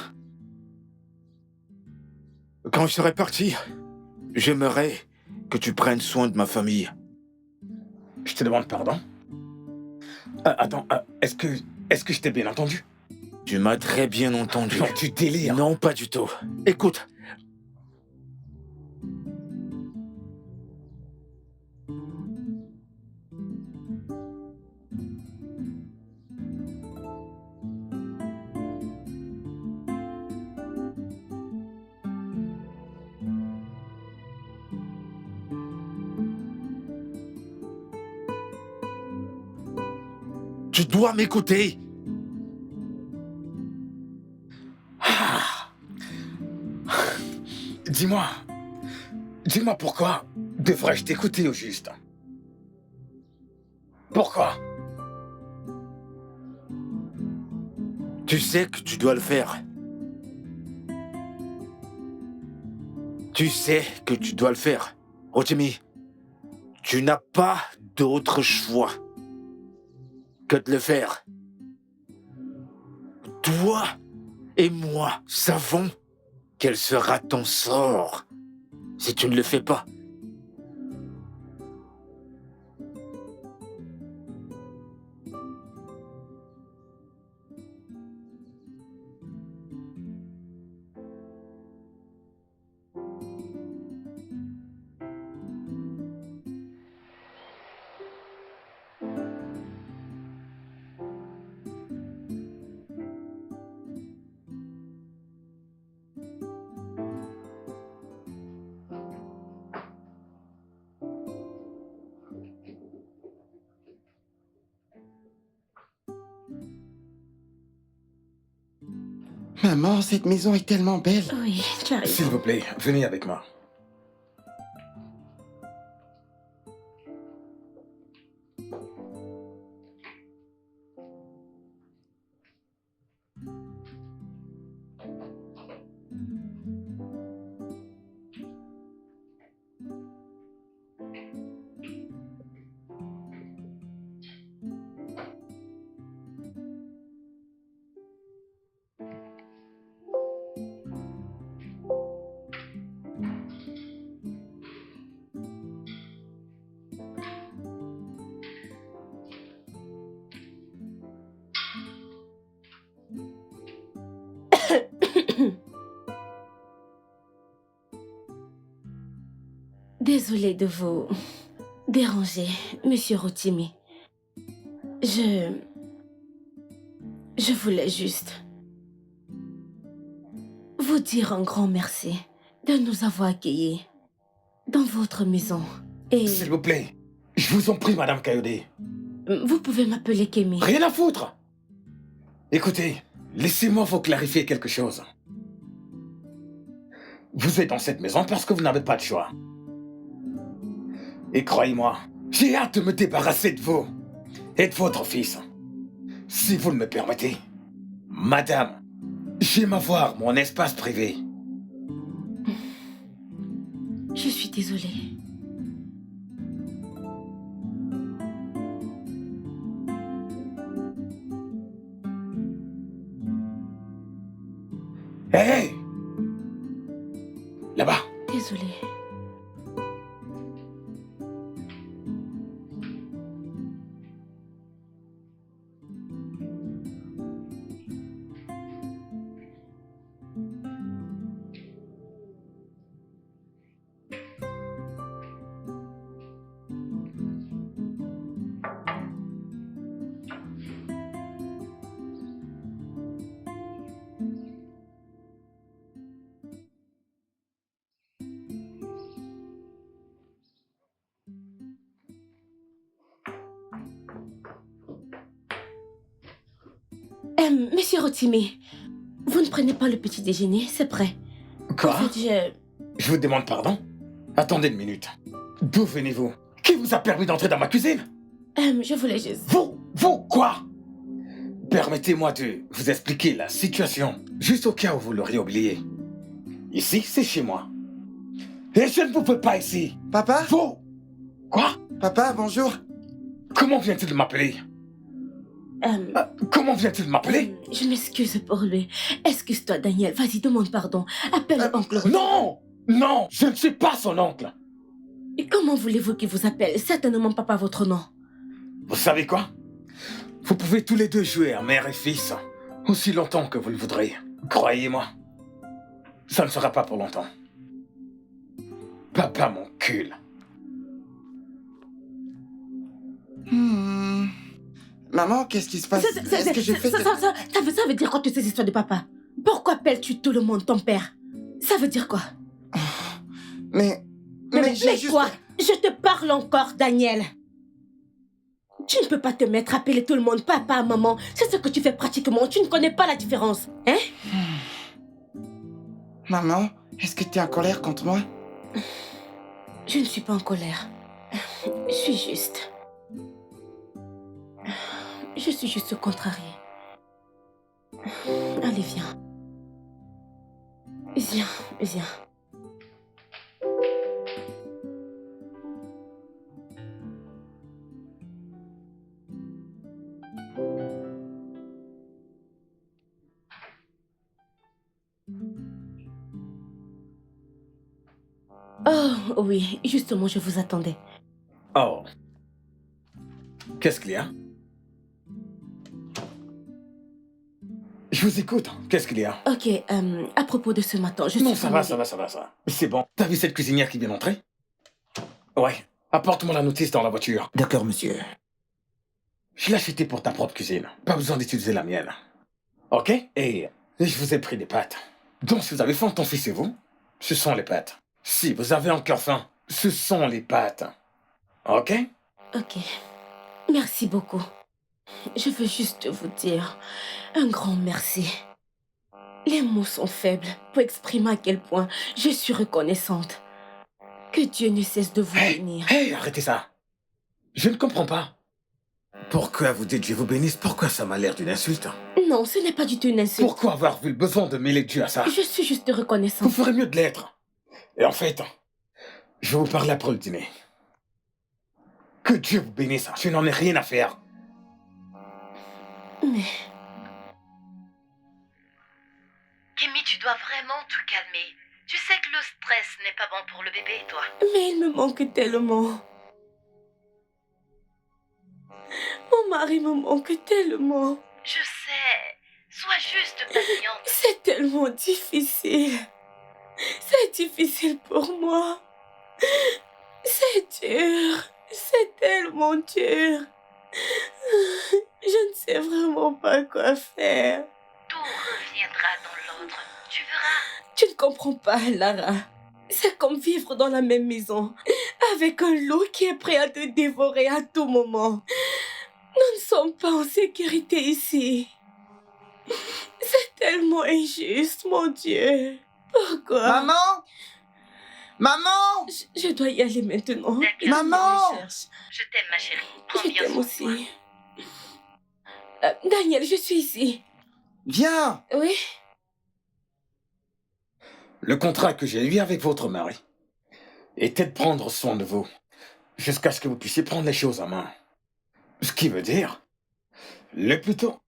Quand je serai parti, j'aimerais que tu prennes soin de ma famille. Je te demande pardon? Attends, est-ce que je t'ai bien entendu? Tu m'as très bien entendu. Non, tu délires. Non, pas du tout. Écoute. Tu dois m'écouter. Dis-moi pourquoi devrais-je t'écouter au juste? Pourquoi? Tu sais que tu dois le faire. Tu sais que tu dois le faire. Rotimi, tu n'as pas d'autre choix que de le faire. Toi et moi savons quel sera ton sort si tu ne le fais pas? Maman, cette maison est tellement belle. Oui, tu as S'il raison. vous plaît, venez avec moi. Désolée de vous déranger, Monsieur Rotimi. Je voulais juste vous dire un grand merci de nous avoir accueillis dans votre maison. Et S'il vous plaît, je vous en prie, Madame Kayode. vous pouvez m'appeler Kémy. Rien à foutre. Écoutez, laissez-moi vous clarifier quelque chose. Vous êtes dans cette maison parce que vous n'avez pas de choix. Et croyez-moi, j'ai hâte de me débarrasser de vous et de votre fils. Si vous le me permettez, Madame, j'aime avoir mon espace privé. Je suis désolée. Hé! Là-bas. Désolée. Monsieur Rotimi, vous ne prenez pas le petit déjeuner, c'est prêt. Quoi? En fait, Je vous demande pardon? Attendez une minute. D'où venez-vous? Qui vous a permis d'entrer dans ma cuisine? je voulais juste... Vous, quoi? Permettez-moi de vous expliquer la situation, juste au cas où vous l'auriez oublié. Ici, c'est chez moi. Et je ne vous veux pas ici. Papa? Vous! Quoi? Papa, bonjour. Comment vient-il de m'appeler? Comment vient-il de m'appeler? Je m'excuse pour lui. Excuse-toi, Daniel. Vas-y, demande pardon. Appelle oncle Rotimi. Non! Non! Je ne suis pas son oncle! Et comment voulez-vous qu'il vous appelle? Certainement pas votre nom. Vous savez quoi? Vous pouvez tous les deux jouer à mère et fils, aussi longtemps que vous le voudrez. Croyez-moi, ça ne sera pas pour longtemps. Papa m'encule. Maman, qu'est-ce qui se passe? Est-ce que j'ai fait... Ça veut dire quoi toutes ces histoires de papa? Pourquoi appelles-tu tout le monde ton père? Ça veut dire quoi? Mais j'ai juste... quoi? Je te parle encore, Daniel. Tu ne peux pas te mettre à appeler tout le monde papa, maman. C'est ce que tu fais pratiquement. Tu ne connais pas la différence, hein? Maman, est-ce que tu es en colère contre moi? Je ne suis pas en colère. Je suis juste... Je suis juste contrariée. Allez, viens. Viens. Oh, oui, justement, je vous attendais. Oh. Qu'est-ce qu'il y a? Je vous écoute. Qu'est-ce qu'il y a? Ok, à propos de ce matin, je Non, suis ça va, vraiment- ça va. C'est bon. T'as vu cette cuisinière qui vient d'entrer? Ouais. Apporte-moi la notice dans la voiture. D'accord, monsieur. Je l'ai achetée pour ta propre cuisine. Pas besoin d'utiliser la mienne. Ok? Et je vous ai pris des pâtes. Donc, si vous avez faim, tant pis, c'est vous. Ce sont les pâtes. Si vous avez encore faim, ce sont les pâtes. Ok? Ok, merci beaucoup. Je veux juste vous dire un grand merci. Les mots sont faibles pour exprimer à quel point je suis reconnaissante. Que Dieu ne cesse de vous bénir. Hey, arrêtez ça. Je ne comprends pas. Pourquoi vous dites Dieu vous bénisse? Pourquoi ça m'a l'air d'une insulte? Non, ce n'est pas du tout une insulte. Pourquoi avoir vu le besoin de mêler Dieu à ça? Je suis juste Vous reconnaissante. ferez mieux de l'être. Et en fait, je vais vous parler après le dîner. Que Dieu vous bénisse. Je n'en ai rien à faire. Mais Kimi, tu dois vraiment te calmer. Tu sais que le stress n'est pas bon pour le bébé, toi. il me manque tellement. Mon mari me manque tellement. Je sais. Sois juste patiente. C'est tellement difficile. C'est difficile pour moi. C'est dur. C'est tellement dur. Je ne sais vraiment pas quoi faire. Tout reviendra dans l'ordre. Tu verras. Tu ne comprends pas, Lara. C'est comme vivre dans la même maison, avec un loup qui est prêt à te dévorer à tout moment. Nous ne sommes pas en sécurité ici. C'est tellement injuste, mon Dieu. Pourquoi? Maman? Maman? Je dois y aller maintenant. D'accord. Maman! Je cherche. Je t'aime, ma chérie. Prends Je bien t'aime soin de toi. aussi. Daniel, je suis ici. Viens! Oui? Le contrat que j'ai eu avec votre mari était de prendre soin de vous jusqu'à ce que vous puissiez prendre les choses en main. Ce qui veut dire, le plus tôt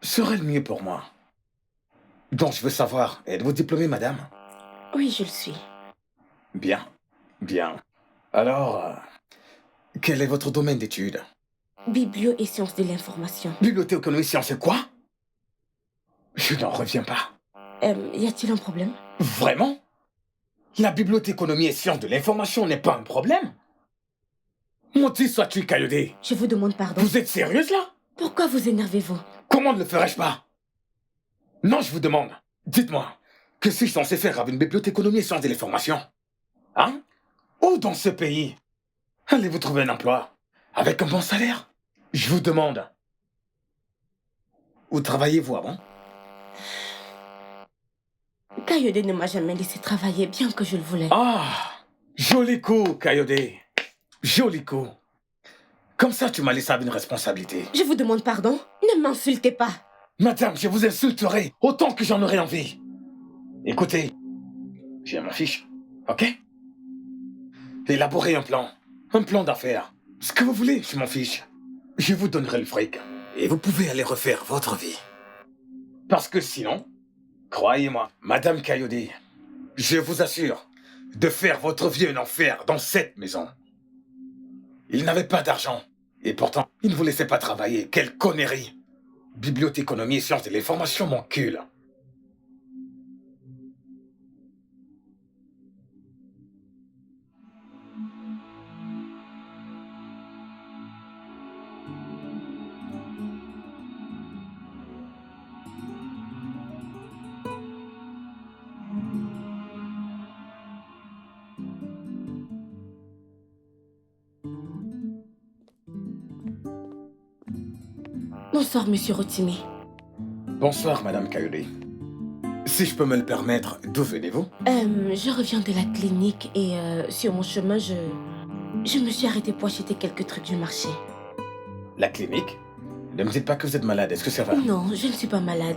serait le mieux pour moi. Donc je veux savoir, êtes-vous diplômée, madame? Oui, je le suis. Bien, bien. Alors, quel est votre domaine d'études? Biblio et sciences de l'information. Bibliothèque, économie, sciences et quoi? Je n'en reviens pas. Y a-t-il un problème? Vraiment? La bibliothèque, économie et sciences de l'information n'est pas un problème? Mon Dieu, sois-tu Kayode? Je vous demande pardon. Vous êtes sérieuse là? Pourquoi vous énervez-vous? Comment ne le ferais-je pas? Non, je vous demande. Dites-moi, que suis-je censé faire avec une bibliothèque économie et sciences de l'information? Hein? Où dans ce pays allez-vous trouver un emploi avec un bon salaire? Je vous demande. Où travaillez-vous avant? Kayode ne m'a jamais laissé travailler, bien que je le voulais. Ah! Joli coup, Kayode. Joli coup. Comme ça, tu m'as laissé avec une responsabilité. Je vous demande pardon. Ne m'insultez pas. Madame, je vous insulterai autant que j'en aurai envie. Écoutez, j'ai ma fiche, ok? Élaborez un plan d'affaires. Ce que vous voulez, je m'en fiche. Je vous donnerai le fric. Et vous pouvez aller refaire votre vie. Parce que sinon, croyez-moi, Madame Kayode, je vous assure de faire votre vie un enfer dans cette maison. Il n'avait pas d'argent. Et pourtant, il ne vous laissait pas travailler. Quelle connerie! Bibliothèque, économie et sciences de l'information, mon cul. Bonsoir, monsieur Rotimi. Bonsoir, Madame Kayode. Si je peux me le permettre, d'où venez-vous? Je reviens de la clinique et sur mon chemin, je me suis arrêtée pour acheter quelques trucs du marché. La clinique? Ne me dites pas que vous êtes malade, est-ce que ça va? Non, je ne suis pas malade.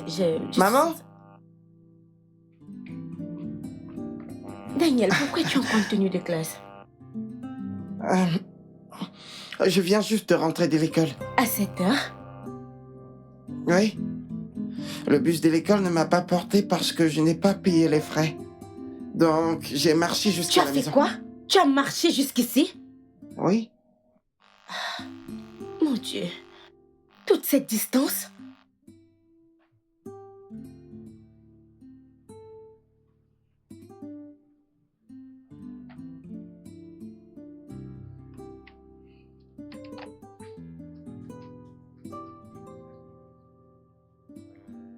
Maman? Daniel, pourquoi es-tu encore en tenue de classe? Je viens juste de rentrer de l'école. À 7 heures? Oui. Le bus de l'école ne m'a pas porté parce que je n'ai pas payé les frais. Donc, j'ai marché Tu jusqu'à as la fait maison. quoi? Tu as marché jusqu'ici? Oui. Mon Dieu. Toute cette distance?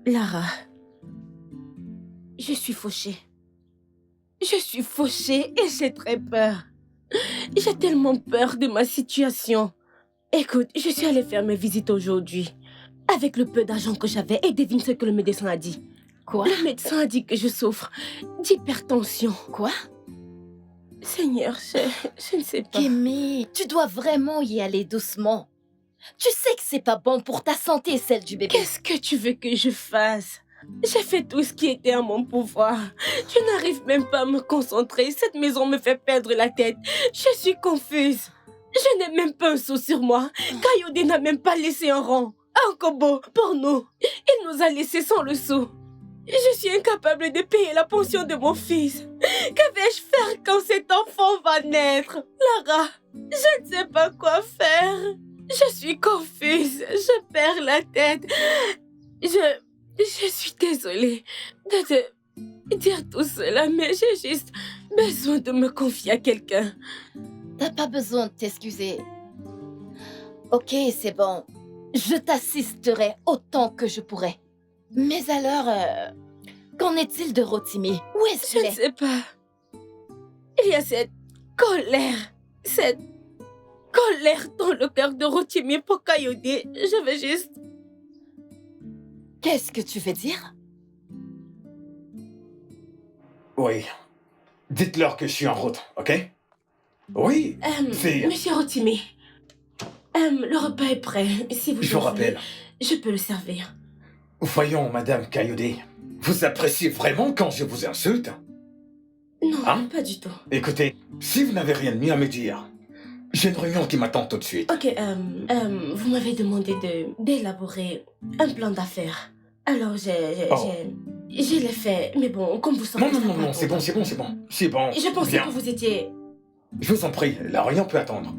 Lara, je suis fauchée. Je suis fauchée et j'ai très peur. J'ai tellement peur de ma situation. Écoute, je suis allée faire mes visites aujourd'hui. Avec le peu d'argent que j'avais, et devine ce que le médecin a dit. Quoi? Le médecin a dit que je souffre d'hypertension. Quoi? Seigneur, je ne sais pas. Kémy, tu dois vraiment y aller doucement. Tu sais que c'est pas bon pour ta santé et celle du bébé. Qu'est-ce que tu veux que je fasse? J'ai fait tout ce qui était en mon pouvoir. Je n'arrive même pas à me concentrer. Cette maison me fait perdre la tête. Je suis confuse. Je n'ai même pas un sou sur moi. Kayode n'a même pas laissé un rang. Un combo pour nous. Il nous a laissés sans le sou. Je suis incapable de payer la pension de mon fils. Que vais-je faire quand cet enfant va naître? Lara, je ne sais pas quoi faire. Je suis confuse. Je perds la tête. Je suis désolée de te dire tout cela, mais j'ai juste besoin de me confier à quelqu'un. T'as pas besoin de t'excuser. Ok, c'est bon. Je t'assisterai autant que je pourrai. Mais alors, qu'en est-il de Rotimi? Où est-ce Je qu'il ne est? sais pas. Il y a cette colère dans le cœur de Rotimi pour Kayode. Je veux juste... Qu'est-ce que tu veux dire? Oui. Dites-leur que je suis en route, ok? Oui, c'est... Monsieur Rotimi, le repas est prêt. Si vous Je vous en voulez, rappelle. je peux le servir. Voyons, Madame Kayode, vous appréciez vraiment quand je vous insulte? Non, Hein? pas du tout. Écoutez, si vous n'avez rien de mieux à me dire, j'ai une réunion qui m'attend tout de suite. Ok, vous m'avez demandé d'élaborer un plan d'affaires. Alors, je l'ai fait, mais bon, comme vous sentez... Non, c'est bon. C'est bon, Je pensais bien. que vous étiez... Je vous en prie, la réunion peut attendre.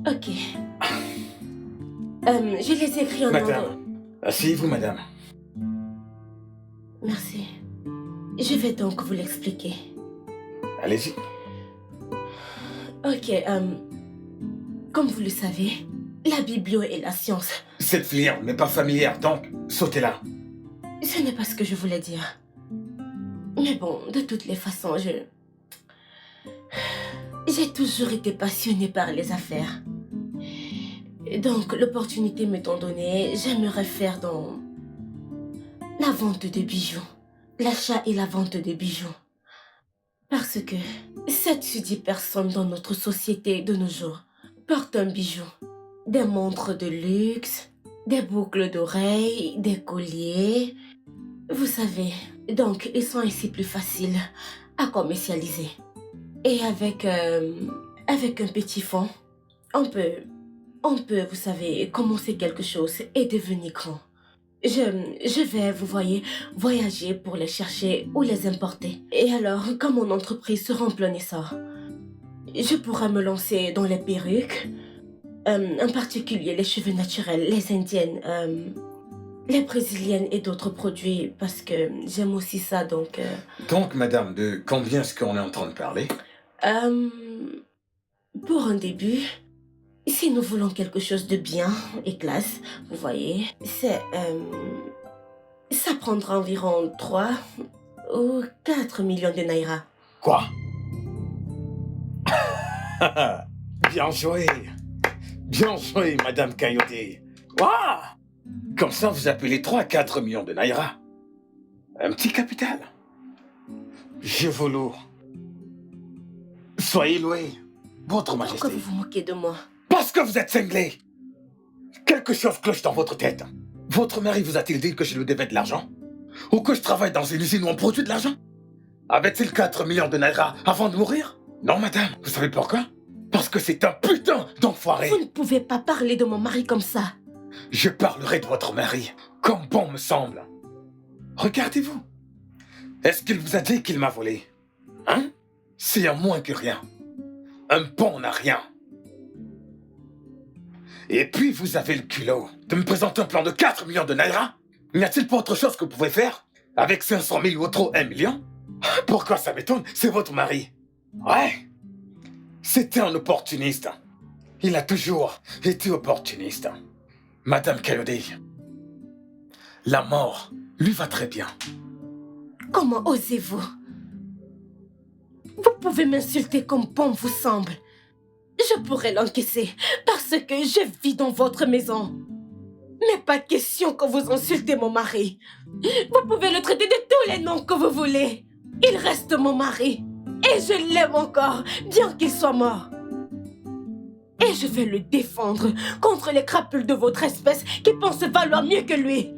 Ok. Je les ai écrits en ordre. Madame, asseyez-vous, madame. Merci. Je vais donc vous l'expliquer. Allez-y. Ok, comme vous le savez, la biblio et la science, Cette filière n'est pas familière, donc sautez-la. ce n'est pas ce que je voulais dire. Mais bon, de toutes les façons, j'ai toujours été passionnée par les affaires. Et donc, l'opportunité m'étant donnée, j'aimerais faire dans la vente de bijoux. L'achat et la vente de bijoux. Parce que 7 sur 10 personnes dans notre société de nos jours portent un bijou. Des montres de luxe, des boucles d'oreilles, des colliers. Vous savez, donc ils sont ainsi plus faciles à commercialiser. Et avec un petit fonds, on peut, vous savez, commencer quelque chose et devenir grand. Je vais, vous voyez, voyager pour les chercher ou les importer. Et alors, quand mon entreprise sera en plein essor, je pourrai me lancer dans les perruques, en particulier les cheveux naturels, les indiennes, les brésiliennes et d'autres produits, parce que j'aime aussi ça, donc... Donc, madame, de combien est-ce qu'on est en train de parler? Pour un début, si nous voulons quelque chose de bien et classe, vous voyez, ça prendra environ 3 ou 4 millions de naira. Quoi? Bien joué. Bien joué, madame Kayode. Waouh! Comme ça, vous appelez 3 à 4 millions de naira. Un petit capital. Je vous loue. Soyez loué, votre majesté. Pourquoi vous vous moquez de moi? Parce que vous êtes cinglé. Quelque chose cloche dans votre tête. Votre mari vous a-t-il dit que je lui devais de l'argent? Ou que je travaille dans une usine où on produit de l'argent? Avait-il 4 millions de naira avant de mourir? Non, madame. Vous savez pourquoi? Parce que c'est un putain d'enfoiré. Vous ne pouvez pas parler de mon mari comme ça. Je parlerai de votre mari, comme bon me semble. Regardez-vous. Est-ce qu'il vous a dit qu'il m'a volé? Hein? C'est un moins que rien. Un bon n'a rien. Et puis vous avez le culot de me présenter un plan de 4 millions de naira? N'y a-t-il pas autre chose que vous pouvez faire? Avec 500 000 ou trop 1 million? Pourquoi ça m'étonne? C'est votre mari. Ouais. C'était un opportuniste. Il a toujours été opportuniste. Madame Kayode, la mort lui va très bien. Comment osez-vous? Vous pouvez m'insulter comme bon vous semble. Je pourrais l'encaisser parce que je vis dans votre maison. Mais pas de question que vous insultez mon mari. Vous pouvez le traiter de tous les noms que vous voulez. Il reste mon mari. Et je l'aime encore, bien qu'il soit mort. Et je vais le défendre contre les crapules de votre espèce qui pensent valoir mieux que lui.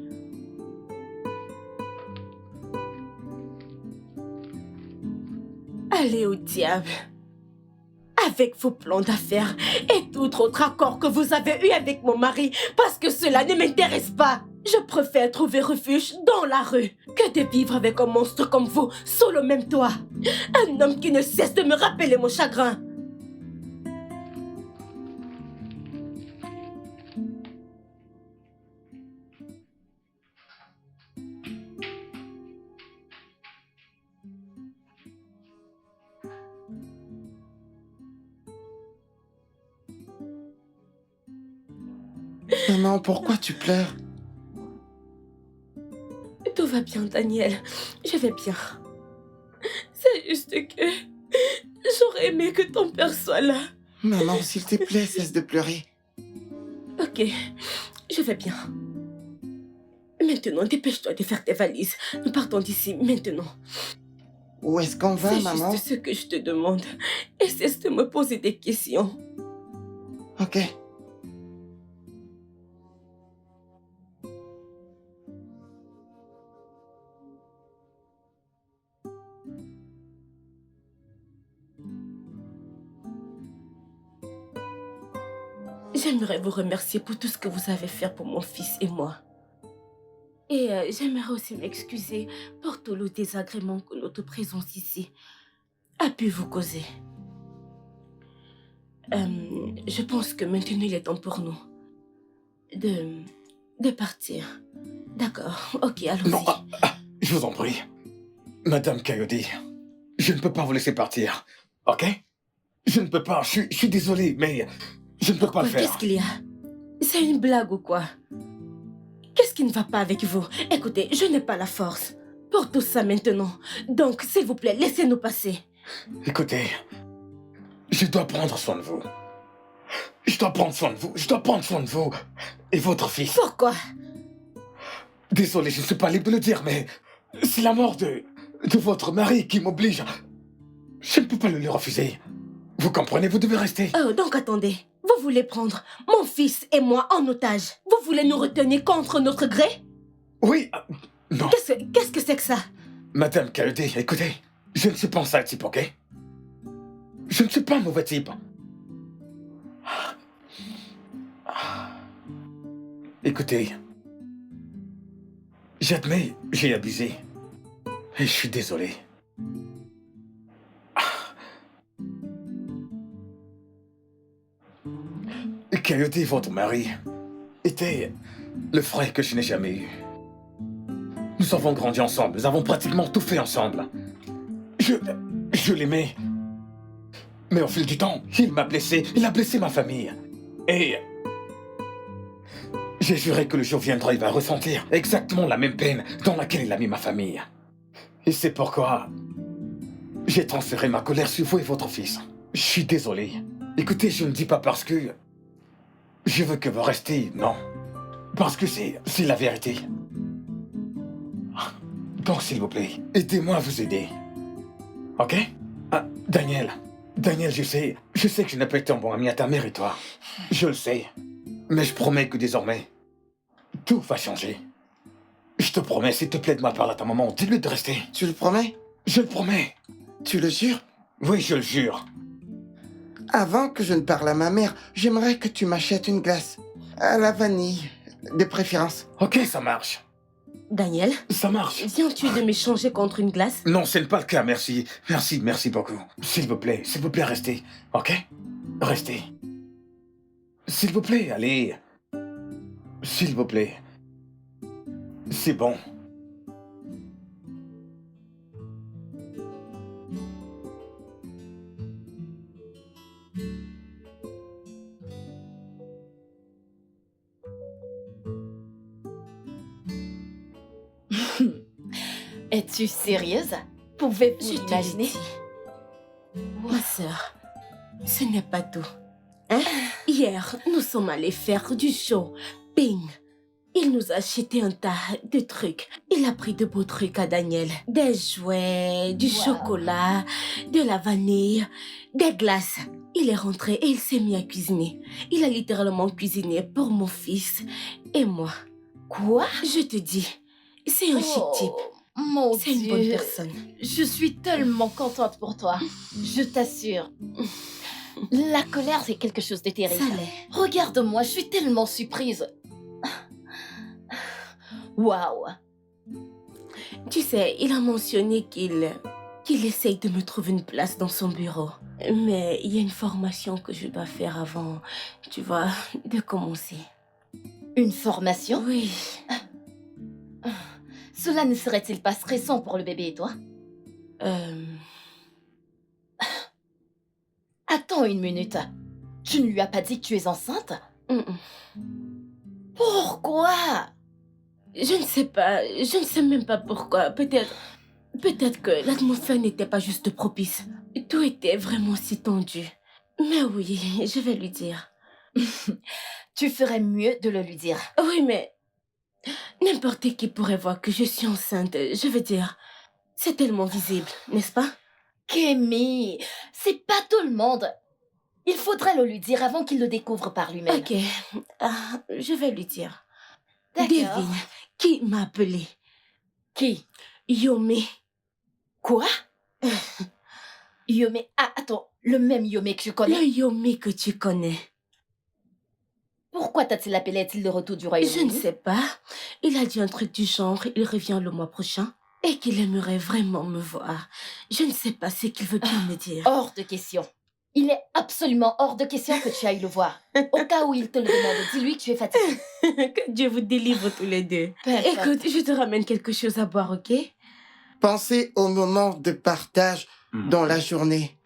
Allez au diable. Avec vos plans d'affaires et tout autre accord que vous avez eu avec mon mari, parce que cela ne m'intéresse pas. Je préfère trouver refuge dans la rue que de vivre avec un monstre comme vous sous le même toit. Un homme qui ne cesse de me rappeler mon chagrin. Maman, pourquoi tu pleures? Tout va bien, Daniel. Je vais bien. C'est juste que j'aurais aimé que ton père soit là. Maman, s'il te plaît, cesse de pleurer. Ok, je vais bien. Maintenant, dépêche-toi de faire tes valises. Nous partons d'ici maintenant. Où est-ce qu'on va, maman? C'est juste ce que je te demande. Et cesse de me poser des questions. Ok. J'aimerais vous remercier pour tout ce que vous avez fait pour mon fils et moi. Et j'aimerais aussi m'excuser pour tout le désagrément que notre présence ici a pu vous causer. Je pense que maintenant il est temps pour nous de partir. D'accord, ok, allons-y. Non, je vous en prie. Madame Kayode, je ne peux pas vous laisser partir, ok? Je ne peux pas, je suis désolé, mais je ne peux pas le faire. Qu'est-ce qu'il y a? C'est une blague ou quoi? Qu'est-ce qui ne va pas avec vous? Écoutez, je n'ai pas la force pour tout ça maintenant. Donc, s'il vous plaît, laissez-nous passer. Écoutez, je dois prendre soin de vous. Je dois prendre soin de vous. Je dois prendre soin de vous et votre fils. Pourquoi? Désolé, je ne suis pas libre de le dire, mais c'est la mort de votre mari qui m'oblige. Je ne peux pas le lui refuser. Vous comprenez, vous devez rester. Oh, donc attendez. Vous voulez prendre mon fils et moi en otage? Vous voulez nous retenir contre notre gré? Oui, non. Qu'est-ce que c'est que ça? Madame Kayode, écoutez, je ne suis pas un sale type, ok? Je ne suis pas un mauvais type. Écoutez, j'admets, j'ai abusé. Et je suis désolé. Kayode, votre mari, était le frère que je n'ai jamais eu. Nous avons grandi ensemble, nous avons pratiquement tout fait ensemble. Je l'aimais. Mais au fil du temps, il m'a blessé, il a blessé ma famille. Et j'ai juré que le jour viendra, il va ressentir exactement la même peine dans laquelle il a mis ma famille. Et c'est pourquoi j'ai transféré ma colère sur vous et votre fils. Je suis désolé. Écoutez, je ne dis pas parce que je veux que vous restiez, non. Parce que c'est la vérité. Donc, s'il vous plaît, aidez-moi à vous aider. Ok? Daniel, je sais que je n'ai pas été un bon ami à ta mère et toi. Je le sais. Mais je promets que désormais, tout va changer. Je te promets, s'il te plaît, de ma part à ta maman, dis-lui de rester. Tu le promets? Je le promets. Tu le jures? Oui, je le jure. Avant que je ne parle à ma mère, j'aimerais que tu m'achètes une glace. À la vanille, de préférence. Ok, ça marche. Daniel, Ça marche. viens-tu de m'échanger contre une glace? Non, ce n'est pas le cas, merci. Merci beaucoup. S'il vous plaît, restez. Ok? Restez. S'il vous plaît, allez. S'il vous plaît. C'est bon. Es-tu sérieuse? Pouvez-vous Je te l'imaginer? l'ai dit. Ma sœur, ce n'est pas tout. Hein? Hier, nous sommes allés faire du shopping. Il nous a acheté un tas de trucs. Il a pris de beaux trucs à Daniel. Des jouets, du Wow. chocolat, de la vanille, des glaces. Il est rentré et il s'est mis à cuisiner. Il a littéralement cuisiné pour mon fils et moi. Quoi? Je te dis, c'est un chic type. Mon C'est une Dieu. bonne personne. Je suis tellement contente pour toi. Je t'assure. La colère, c'est quelque chose de terrible. Ça l'est. Regarde-moi, je suis tellement surprise. Waouh. Tu sais, il a mentionné qu'il essaye de me trouver une place dans son bureau. Mais il y a une formation que je dois faire avant, tu vois, de commencer. Une formation? Oui. Cela ne serait-il pas stressant pour le bébé et toi? Attends une minute. Tu ne lui as pas dit que tu es enceinte? Pourquoi? Je ne sais pas, je ne sais même pas pourquoi. Peut-être que l'atmosphère n'était pas juste propice. Tout était vraiment si tendu. Mais oui, je vais lui dire. Tu ferais mieux de le lui dire. Oui, mais n'importe qui pourrait voir que je suis enceinte. Je veux dire, c'est tellement visible, n'est-ce pas? Kémy, c'est pas tout le monde. Il faudrait le lui dire avant qu'il le découvre par lui-même. Ok, je vais lui dire. D'accord. Devine, qui m'a appelé? Qui? Yomé. Quoi? Yomé. Ah, attends, le même Yomé que je connais. Le Yomé que tu connais. Pourquoi t'a-t-il appelé? Est-il de retour du Je Royaume-Uni? ne sais pas. Il a dit un truc du genre, il revient le mois prochain et qu'il aimerait vraiment me voir. Je ne sais pas ce qu'il veut bien me dire. Hors de question. Il est absolument hors de question que tu ailles le voir. Au cas où il te le demande, dis-lui que tu es fatiguée. Que Dieu vous délivre tous les deux. Peu importe. Écoute, je te ramène quelque chose à boire, ok? Pensez au moment de partage dans la journée.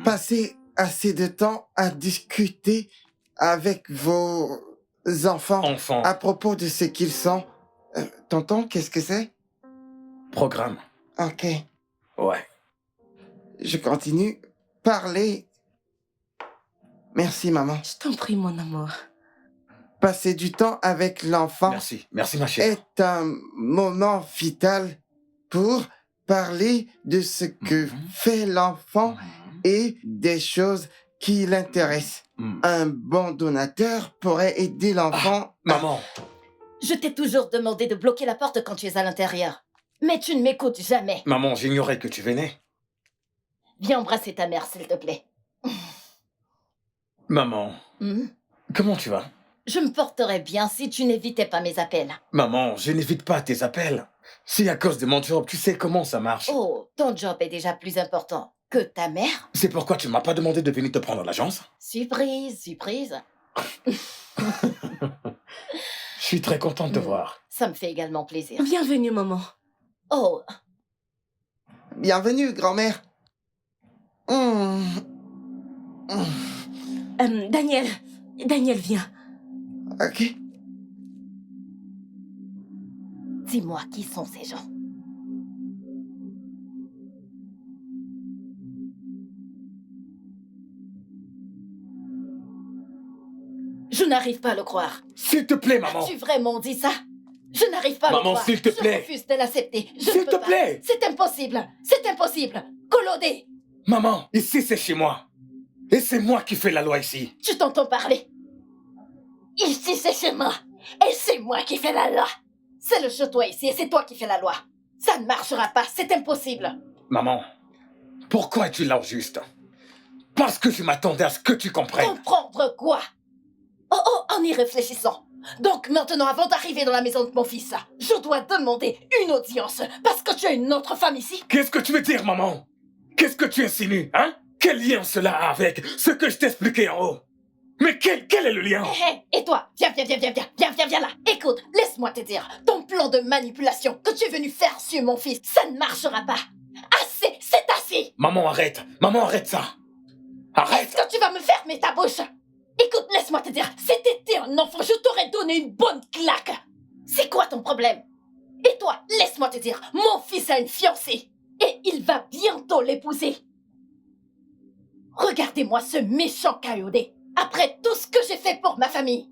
Passez assez de temps à discuter avec vos enfants Enfant. à propos de ce qu'ils sont. Tonton, qu'est-ce que c'est? Programme. Ok, Ouais. je continue. Parlez. Merci, maman. Je t'en prie, mon amour. Passer du temps avec l'enfant Merci ma chère. est un moment vital pour parler de ce que fait l'enfant et des choses qui l'intéressent. Un bon donateur pourrait aider l'enfant. Maman. Je t'ai toujours demandé de bloquer la porte quand tu es à l'intérieur. Mais tu ne m'écoutes jamais. Maman, j'ignorais que tu venais. Viens embrasser ta mère, s'il te plaît. Maman, Hmm? comment tu vas? Je me porterais bien si tu n'évitais pas mes appels. Maman, je n'évite pas tes appels. C'est à cause de mon job, tu sais comment ça marche. Oh, ton job est déjà plus important que ta mère? C'est pourquoi tu ne m'as pas demandé de venir te prendre à l'agence? Surprise, surprise. Je suis très contente de te voir. Ça me fait également plaisir. Bienvenue, maman. Oh, Bienvenue, grand-mère. Daniel, viens. Ok. dis-moi qui sont ces gens. Je n'arrive pas à le croire. S'il te plaît, maman. As-tu vraiment dit ça? Je n'arrive pas à le Maman, croire. s'il te plaît. Je refuse de l'accepter. Je S'il ne peux te pas. plaît. C'est impossible. C'est impossible. Colodé, Maman, ici c'est chez moi. Et c'est moi qui fais la loi ici. tu t'entends parler. Ici, c'est chez moi. Et c'est moi qui fais la loi. C'est le chez toi ici et c'est toi qui fais la loi. Ça ne marchera pas. C'est impossible. Maman, pourquoi es-tu là au juste? Parce que je m'attendais à ce que tu comprennes. Comprendre quoi? Oh, en y réfléchissant. Donc maintenant, avant d'arriver dans la maison de mon fils, je dois demander une audience parce que tu as une autre femme ici. Qu'est-ce que tu veux dire, maman? Qu'est-ce que tu insinues, hein? Quel lien cela a avec ce que je t'expliquais en haut? Mais quel est le lien? Et toi, viens là. Écoute, laisse-moi te dire, ton plan de manipulation que tu es venu faire sur mon fils, ça ne marchera pas. Assez, c'est assez. Maman, arrête ça. Arrête. Est-ce que tu vas me fermer ta bouche? Écoute, laisse-moi te dire, si t'étais un enfant, je t'aurais donné une bonne claque. C'est quoi ton problème? Et toi, laisse-moi te dire, mon fils a une fiancée et il va bientôt l'épouser. Regardez-moi ce méchant Coyote. Après tout ce que j'ai fait pour ma famille,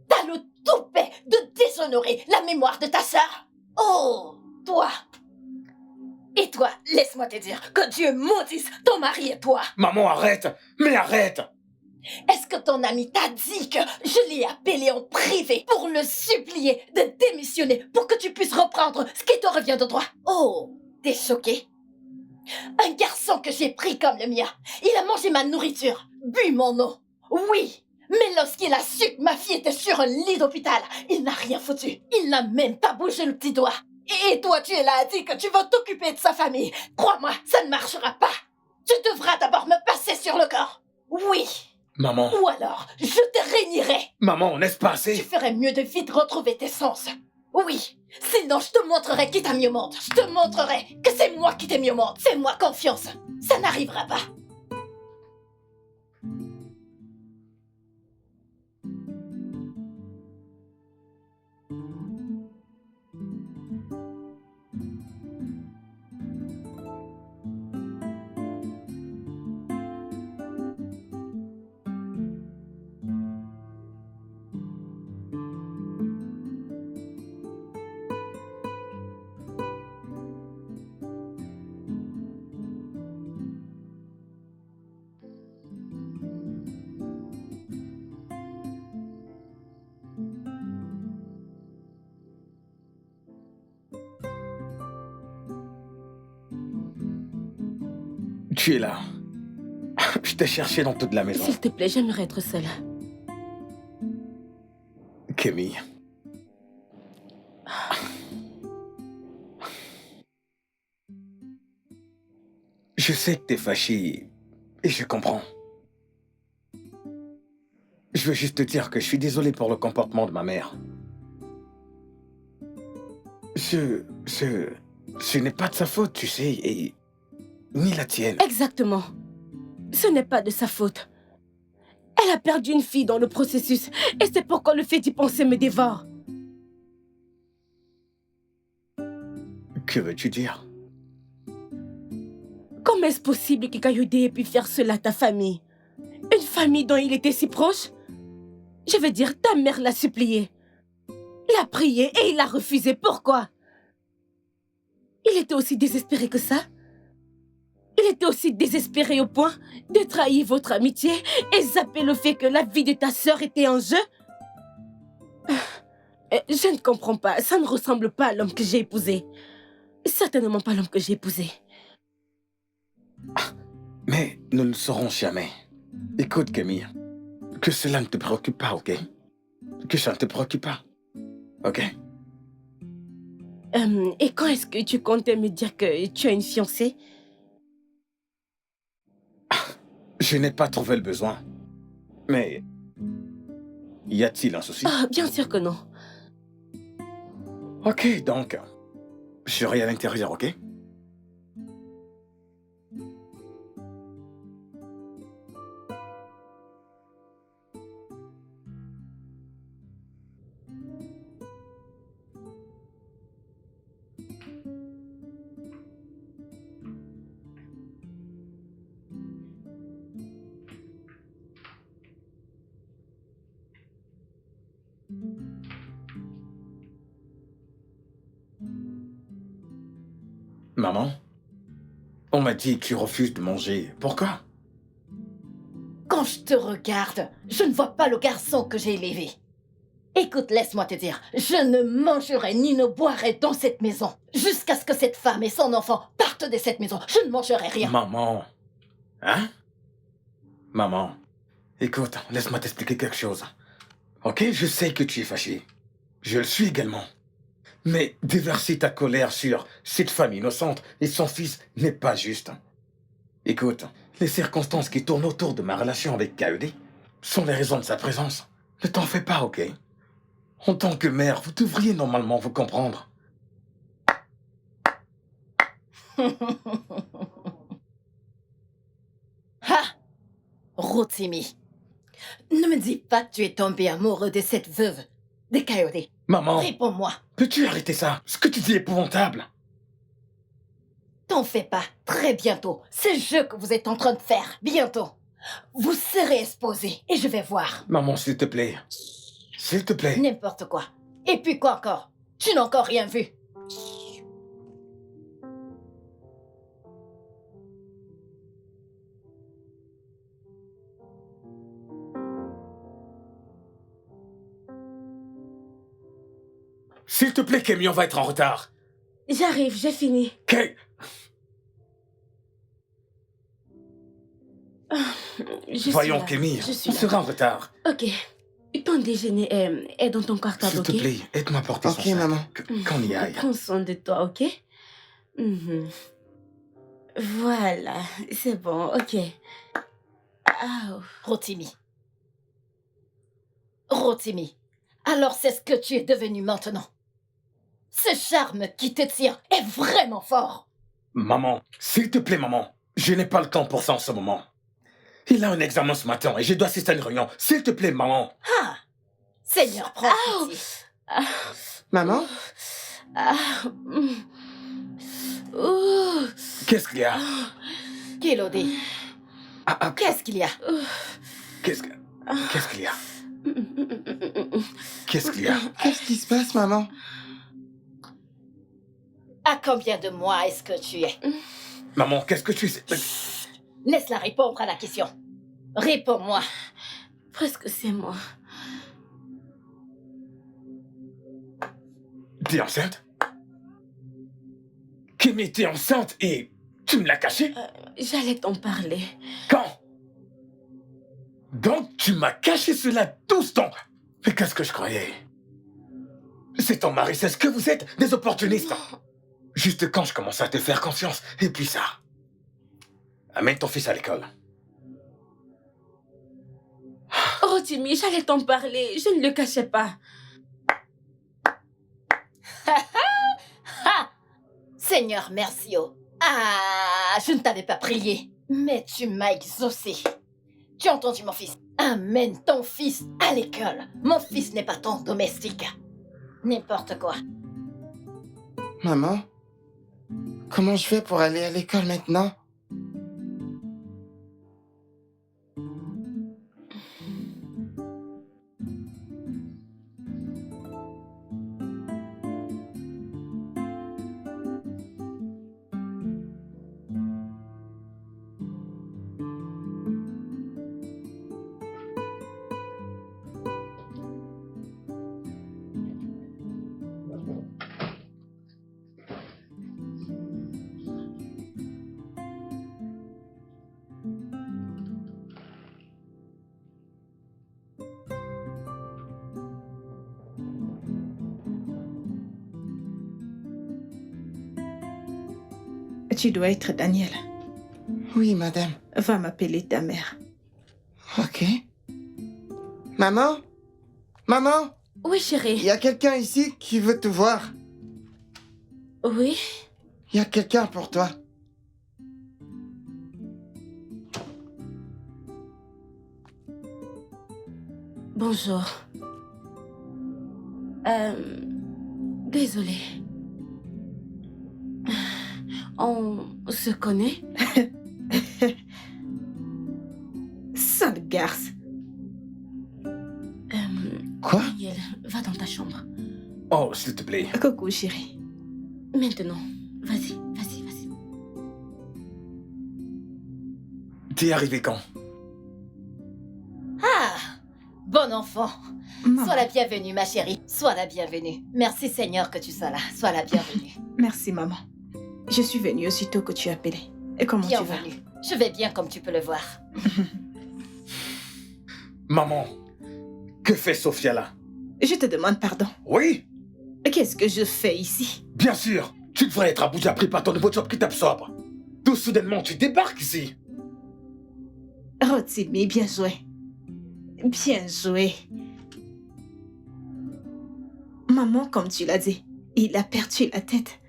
t'as le toupet de déshonorer la mémoire de ta sœur. Oh, toi. Et toi, laisse-moi te dire que Dieu maudisse ton mari et toi. Maman, arrête. Mais arrête. Est-ce que ton ami t'a dit que je l'ai appelé en privé pour le supplier de démissionner pour que tu puisses reprendre ce qui te revient de droit? Oh, t'es choqué? Un garçon que j'ai pris comme le mien, il a mangé ma nourriture, bu mon eau. Oui, mais lorsqu'il a su que ma fille était sur un lit d'hôpital, il n'a rien foutu. Il n'a même pas bougé le petit doigt. Et toi, tu es là à dire que tu vas t'occuper de sa famille. Crois-moi, ça ne marchera pas. Tu devras d'abord me passer sur le corps. Oui. Maman. Ou alors, je te réignerai. Maman, n'est-ce pas assez? Tu ferais mieux de vite retrouver tes sens. Oui. Sinon, je te montrerai qui t'a mis au monde. Je te montrerai que c'est moi qui t'ai mis au monde. Fais-moi confiance. Ça n'arrivera pas. Tu es là. Je t'ai cherché dans toute la maison. S'il te plaît, j'aimerais être seule. Camille. Je sais que t'es fâchée et je comprends. Je veux juste te dire que je suis désolé pour le comportement de ma mère. Ce n'est pas de sa faute, tu sais, et ni la tienne. Exactement. Ce n'est pas de sa faute. Elle a perdu une fille dans le processus et c'est pourquoi le fait d'y penser me dévore. Que veux-tu dire? Comment est-ce possible que Coyote ait pu faire cela à ta famille? Une famille dont il était si proche? Je veux dire, ta mère l'a supplié. L'a prié et il a refusé. Pourquoi? Il était aussi désespéré que ça? Il était aussi désespéré au point de trahir votre amitié et zapper le fait que la vie de ta sœur était en jeu? Je ne comprends pas. Ça ne ressemble pas à l'homme que j'ai épousé. Certainement pas l'homme que j'ai épousé. Mais nous ne le saurons jamais. Écoute, Camille, que cela ne te préoccupe pas, ok? Que ça ne te préoccupe pas, ok? Et quand est-ce que tu comptais me dire que tu as une fiancée? Je n'ai pas trouvé le besoin. Mais... y a-t-il un souci? Ah, bien sûr que non. Ok, donc... je serai à l'intérieur, ok? Maman, on m'a dit que tu refuses de manger. Pourquoi? Quand je te regarde, je ne vois pas le garçon que j'ai élevé. Écoute, laisse-moi te dire, je ne mangerai ni ne boirai dans cette maison. Jusqu'à ce que cette femme et son enfant partent de cette maison, je ne mangerai rien. Maman. Hein? Maman, écoute, laisse-moi t'expliquer quelque chose. Ok, je sais que tu es fâché. Je le suis également. Mais déverser ta colère sur cette femme innocente et son fils n'est pas juste. Écoute, les circonstances qui tournent autour de ma relation avec Coyote sont les raisons de sa présence. Ne t'en fais pas, ok? En tant que mère, vous devriez normalement vous comprendre. Ha! Rotimi, ne me dis pas que tu es tombé amoureux de cette veuve de Coyote. Maman, Réponds-moi. peux-tu arrêter ça? Ce que tu dis est épouvantable. T'en fais pas. Très bientôt. C'est le jeu que vous êtes en train de faire. Bientôt. Vous serez exposé et je vais voir. Maman, s'il te plaît. S'il te plaît. N'importe quoi. Et puis quoi encore? Tu n'as encore rien vu. S'il te plaît, Kémy, on va être en retard. J'arrive, j'ai fini. Je suis Voyons, là. Kémy, Je suis on là. sera en retard. Ok. Ton déjeuner est dans ton cartable, S'il ok? te plaît, aide-moi à porter son Ok, sac. maman. Qu'on y aille. Prends soin de toi, ok? Mhm. Voilà, c'est bon, ok. Ah, Rotimi. Rotimi. Alors c'est ce que tu es devenu maintenant. Ce charme qui te tire est vraiment fort. Maman, s'il te plaît, maman. Je n'ai pas le temps pour ça en ce moment. Il a un examen ce matin et je dois assister à une réunion. S'il te plaît, maman. Ah! Seigneur, prends pitié. Maman? Qu'est-ce qu'il y a? Kilodé, qu'est-ce qu'il y a? Qu'est-ce qu'il y a? Qu'est-ce qu'il y a? Qu'est-ce qui se passe, maman? À combien de mois est-ce que tu es? Maman, qu'est-ce que tu sais? Laisse-la répondre à la question. Réponds-moi. presque c'est moi. T'es enceinte? Kémy était enceinte et tu me l'as cachée? J'allais t'en parler. Quand? Donc tu m'as caché cela tout ce temps? Mais qu'est-ce que je croyais? C'est ton mari, c'est ce que vous êtes, des opportunistes. Juste quand je commence à te faire confiance, et puis ça. Amène ton fils à l'école. Oh, Timmy, j'allais t'en parler. Je ne le cachais pas. Ha! Seigneur, merci. Ah, je ne t'avais pas prié, mais tu m'as exaucé. Tu as entendu, mon fils? Amène ton fils à l'école. Mon fils n'est pas ton domestique. N'importe quoi. Maman? Comment je fais pour aller à l'école maintenant? Tu dois être Daniel. Oui, madame. Va m'appeler ta mère. Ok. Maman? Maman? Oui, Il chérie. y a quelqu'un ici qui veut te voir. Oui. Il y a quelqu'un pour toi. Bonjour. Désolée. On se connaît? Sale garce. Quoi? Daniel, va dans ta chambre. Oh, s'il te plaît. Coucou, chérie. Maintenant. Vas-y, vas-y, vas-y. T'es arrivé quand? Ah! Bon enfant. Maman. Sois la bienvenue, ma chérie. Sois la bienvenue. Merci, Seigneur, que tu sois là. Sois la bienvenue. Merci, maman. Je suis venue aussitôt que tu as appelé. Et comment tu vas? Bienvenue. Je vais bien, comme tu peux le voir. Maman, Que fait Sophia là? Je te demande pardon. Oui? Qu'est-ce que je fais ici? Bien sûr. Tu devrais être à Abuja pris par ton nouveau job qui t'absorbe. Tout soudainement, tu débarques ici. Rotimi, bien joué. Bien joué. Maman, comme tu l'as dit, il a perdu la tête.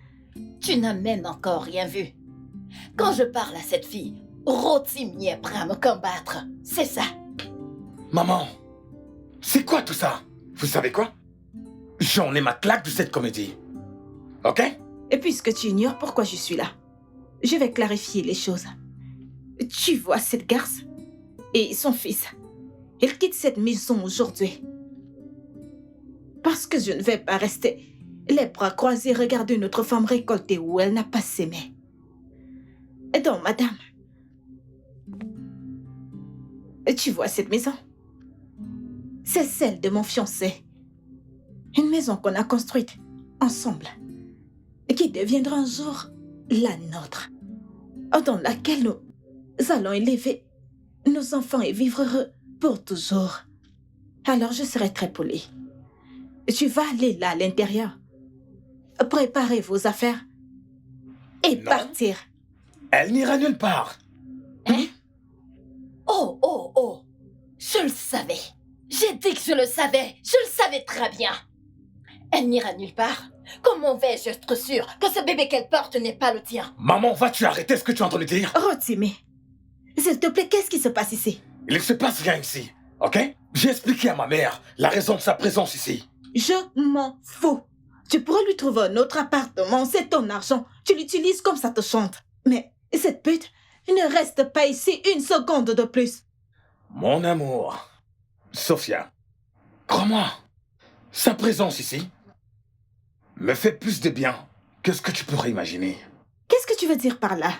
Tu n'as même encore rien vu. Quand je parle à cette fille, Rotimi est prêt à me combattre. C'est ça. Maman, c'est quoi tout ça? Vous savez quoi? J'en ai ma claque de cette comédie. Ok? Et puisque tu ignores pourquoi je suis là, je vais clarifier les choses. Tu vois cette garce et son fils. Ils quittent cette maison aujourd'hui. Parce que je ne vais pas rester les bras croisés regarder une autre femme récolter où elle n'a pas sémé. Et donc, madame, tu vois cette maison? C'est celle de mon fiancé. Une maison qu'on a construite ensemble, qui deviendra un jour la nôtre, dans laquelle nous allons élever nos enfants et vivre heureux pour toujours. Alors je serai très polie. Tu vas aller là à l'intérieur, préparer vos affaires et Non. partir. Elle n'ira nulle part. Hein? Oh, oh, oh. Je le savais. J'ai dit que je le savais. Je le savais très bien. Elle n'ira nulle part. Comment vais-je être sûre que ce bébé qu'elle porte n'est pas le tien? Maman, vas-tu arrêter ce que tu es en train de dire? Rotimi, s'il te plaît, qu'est-ce qui se passe ici? Il ne se passe rien ici, ok? J'ai expliqué à ma mère la raison de sa présence ici. Je m'en fous. Tu pourrais lui trouver un autre appartement, c'est ton argent. Tu l'utilises comme ça te chante. Mais cette pute ne reste pas ici une seconde de plus. Mon amour, Sophia, crois-moi, sa présence ici me fait plus de bien que ce que tu pourrais imaginer. Qu'est-ce que tu veux dire par là?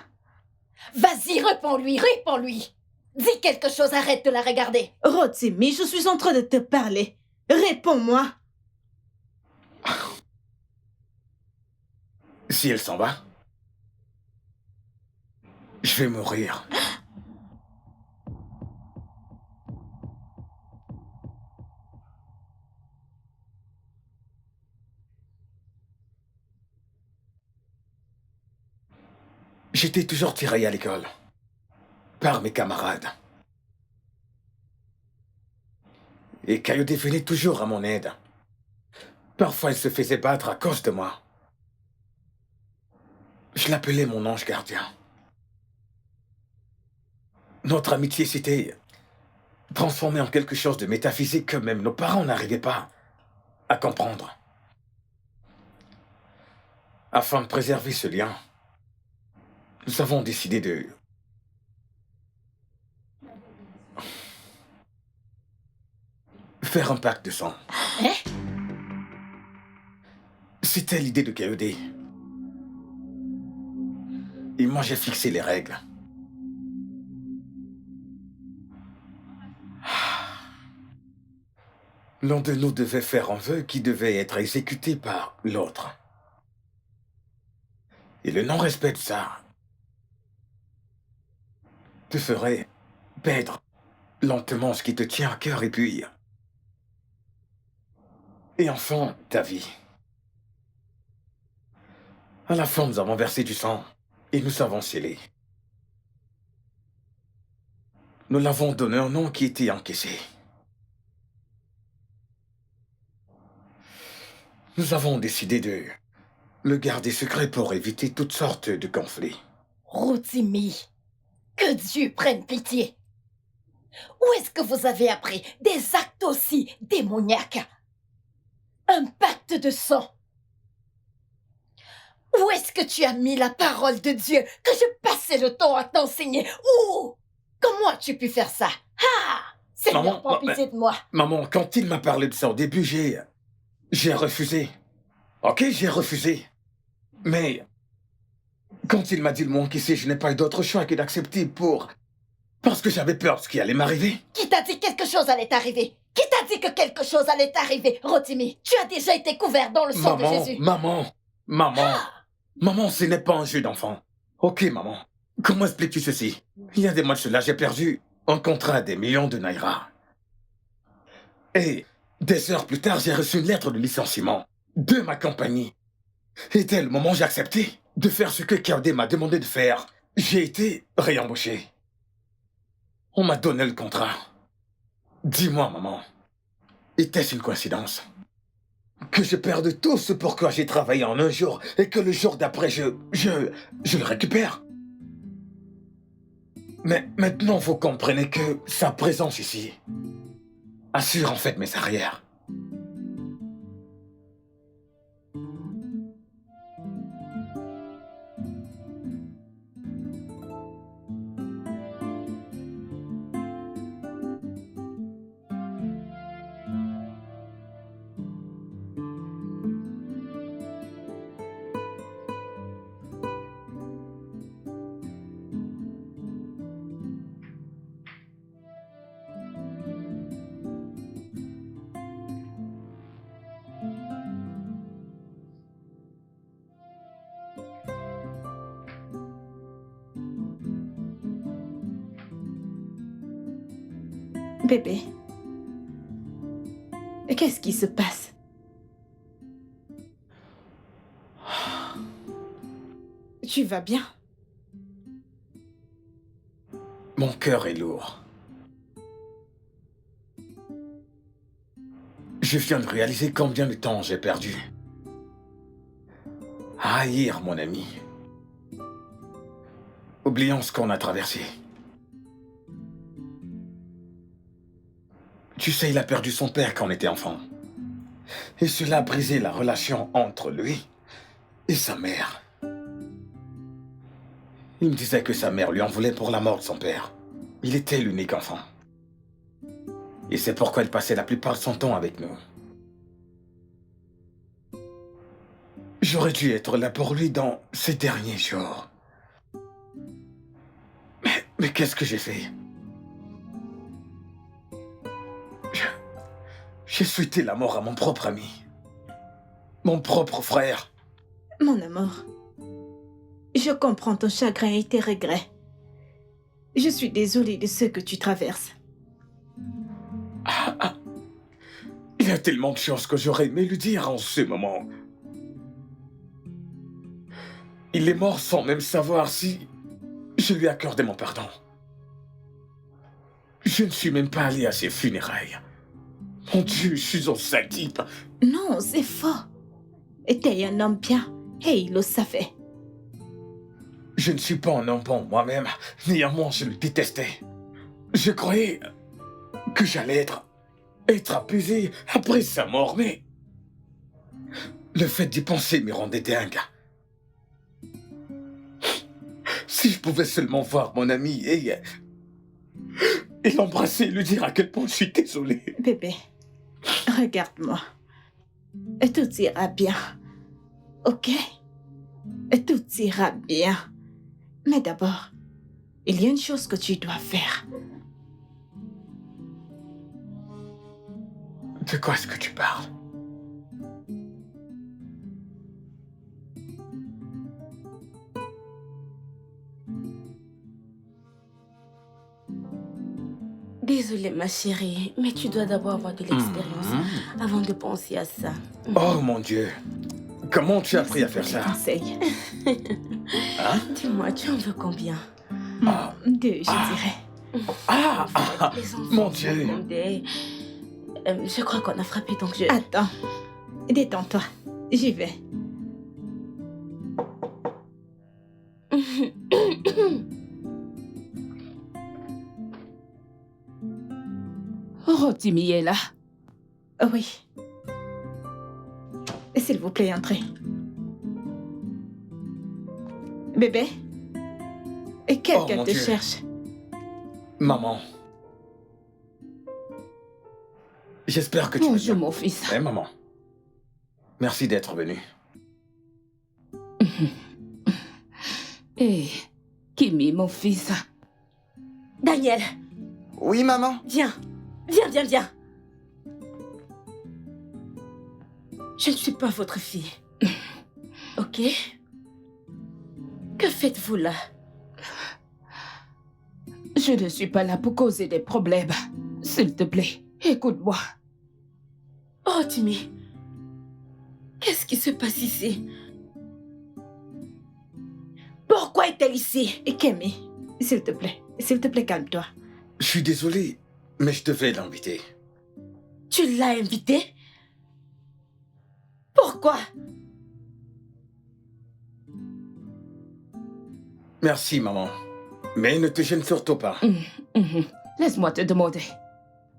Vas-y, réponds-lui, réponds-lui. Dis quelque chose, arrête de la regarder. Rotimi, je suis en train de te parler. Réponds-moi. Si elle s'en va, je vais mourir. J'étais toujours tiré à l'école par mes camarades. Et Kayode venait toujours à mon aide. Parfois, il se faisait battre à cause de moi. Je l'appelais mon ange gardien. Notre amitié s'était transformée en quelque chose de métaphysique que même nos parents n'arrivaient pas à comprendre. Afin de préserver ce lien, nous avons décidé de... faire un pacte de sang. Hein? C'était l'idée de Kayode. Et moi, j'ai fixé les règles. L'un de nous devait faire un vœu qui devait être exécuté par l'autre. Et le non-respect de ça te ferait perdre lentement ce qui te tient à cœur et puis... Et enfin, ta vie. À la fin, nous avons versé du sang et nous avons scellé. Nous l'avons donné un nom qui était encaissé. Nous avons décidé de le garder secret pour éviter toutes sortes de conflits. Rotimi, que Dieu prenne pitié. Où est-ce que vous avez appris des actes aussi démoniaques? Un pacte de sang. Où est-ce que tu as mis la parole de Dieu que je passais le temps à t'enseigner? Où? Comment as-tu pu faire ça? Ah! Seigneur, prends pitié de moi. Maman, quand il m'a parlé de ça au début, j'ai refusé. Ok, j'ai refusé. Mais quand il m'a dit le mot encaissé, je n'ai pas eu d'autre choix que d'accepter parce que j'avais peur de ce qui allait m'arriver. Qui t'a dit que quelque chose allait t'arriver? Qui t'a dit que quelque chose allait t'arriver, Rotimi? Tu as déjà été couvert dans le sang de Jésus. Maman, ce n'est pas un jeu d'enfant. Ok, maman. Comment expliques-tu ceci? Il y a des mois de cela, j'ai perdu un contrat des millions de naira. Et Des heures plus tard, j'ai reçu une lettre de licenciement de ma compagnie. Et dès le moment où j'ai accepté de faire ce que Kayode m'a demandé de faire, j'ai été réembauché. On m'a donné le contrat. Dis-moi, maman, était-ce une coïncidence? Que je perde tout ce pourquoi j'ai travaillé en un jour et que le jour d'après, je le récupère? Mais maintenant, vous comprenez que sa présence ici assure en fait mes arrières. Bébé, qu'est-ce qui se passe? Tu vas bien? Mon cœur est lourd. Je viens de réaliser combien de temps j'ai perdu à haïr mon ami. Oublions ce qu'on a traversé. Tu sais, il a perdu son père quand on était enfant. Et cela a brisé la relation entre lui et sa mère. Il me disait que sa mère lui en voulait pour la mort de son père. Il était l'unique enfant. Et c'est pourquoi il passait la plupart de son temps avec nous. J'aurais dû être là pour lui dans ces derniers jours. Mais qu'est-ce que j'ai fait? J'ai souhaité la mort à mon propre ami. Mon propre frère. Mon amour, je comprends ton chagrin et tes regrets. Je suis désolée de ce que tu traverses. Il y a tellement de choses que j'aurais aimé lui dire en ce moment. Il est mort sans même savoir si je lui accordais mon pardon. Je ne suis même pas allé à ses funérailles. Mon Dieu, je suis un sale type. Non, c'est faux. T'es un homme bien et il le savait. Je ne suis pas un homme bon moi-même. Néanmoins, je le détestais. Je croyais que j'allais être apaisé après sa mort, mais le fait d'y penser me rendait dingue. Si je pouvais seulement voir mon ami et l'embrasser et lui dire à quel point je suis désolé. Bébé, regarde-moi. Tout ira bien. Ok? Tout ira bien. Mais d'abord, il y a une chose que tu dois faire. De quoi est-ce que tu parles? Désolée, ma chérie, mais tu dois d'abord avoir de l'expérience avant de penser à ça. Oh mon Dieu! Comment tu as appris à faire ça? Conseil. Hein? Dis-moi, tu en veux combien? 2, je dirais. Les enfants Mon Dieu! demandaient. Je crois qu'on a frappé, donc je... Attends, détends-toi. J'y vais. Rotimi est là. Oui. S'il vous plaît, entrez. Bébé? Et quelqu'un mon te Dieu. cherche. Maman. J'espère que tu vas Bonjour, bien. mon fils. Eh, maman. Merci d'être venu. Eh, Kimi, mon fils. Daniel, Oui, maman? viens. Viens. Je ne suis pas votre fille. Ok? Que faites-vous là? Je ne suis pas là pour causer des problèmes. S'il te plaît, écoute-moi. Oh, Timmy. Qu'est-ce qui se passe ici? Pourquoi est-elle ici? Et Kemi, s'il te plaît, calme-toi. Je suis désolé, mais je devais l'inviter. Tu l'as invitée? Pourquoi? Merci, maman. Mais ne te gêne surtout pas. Laisse-moi te demander.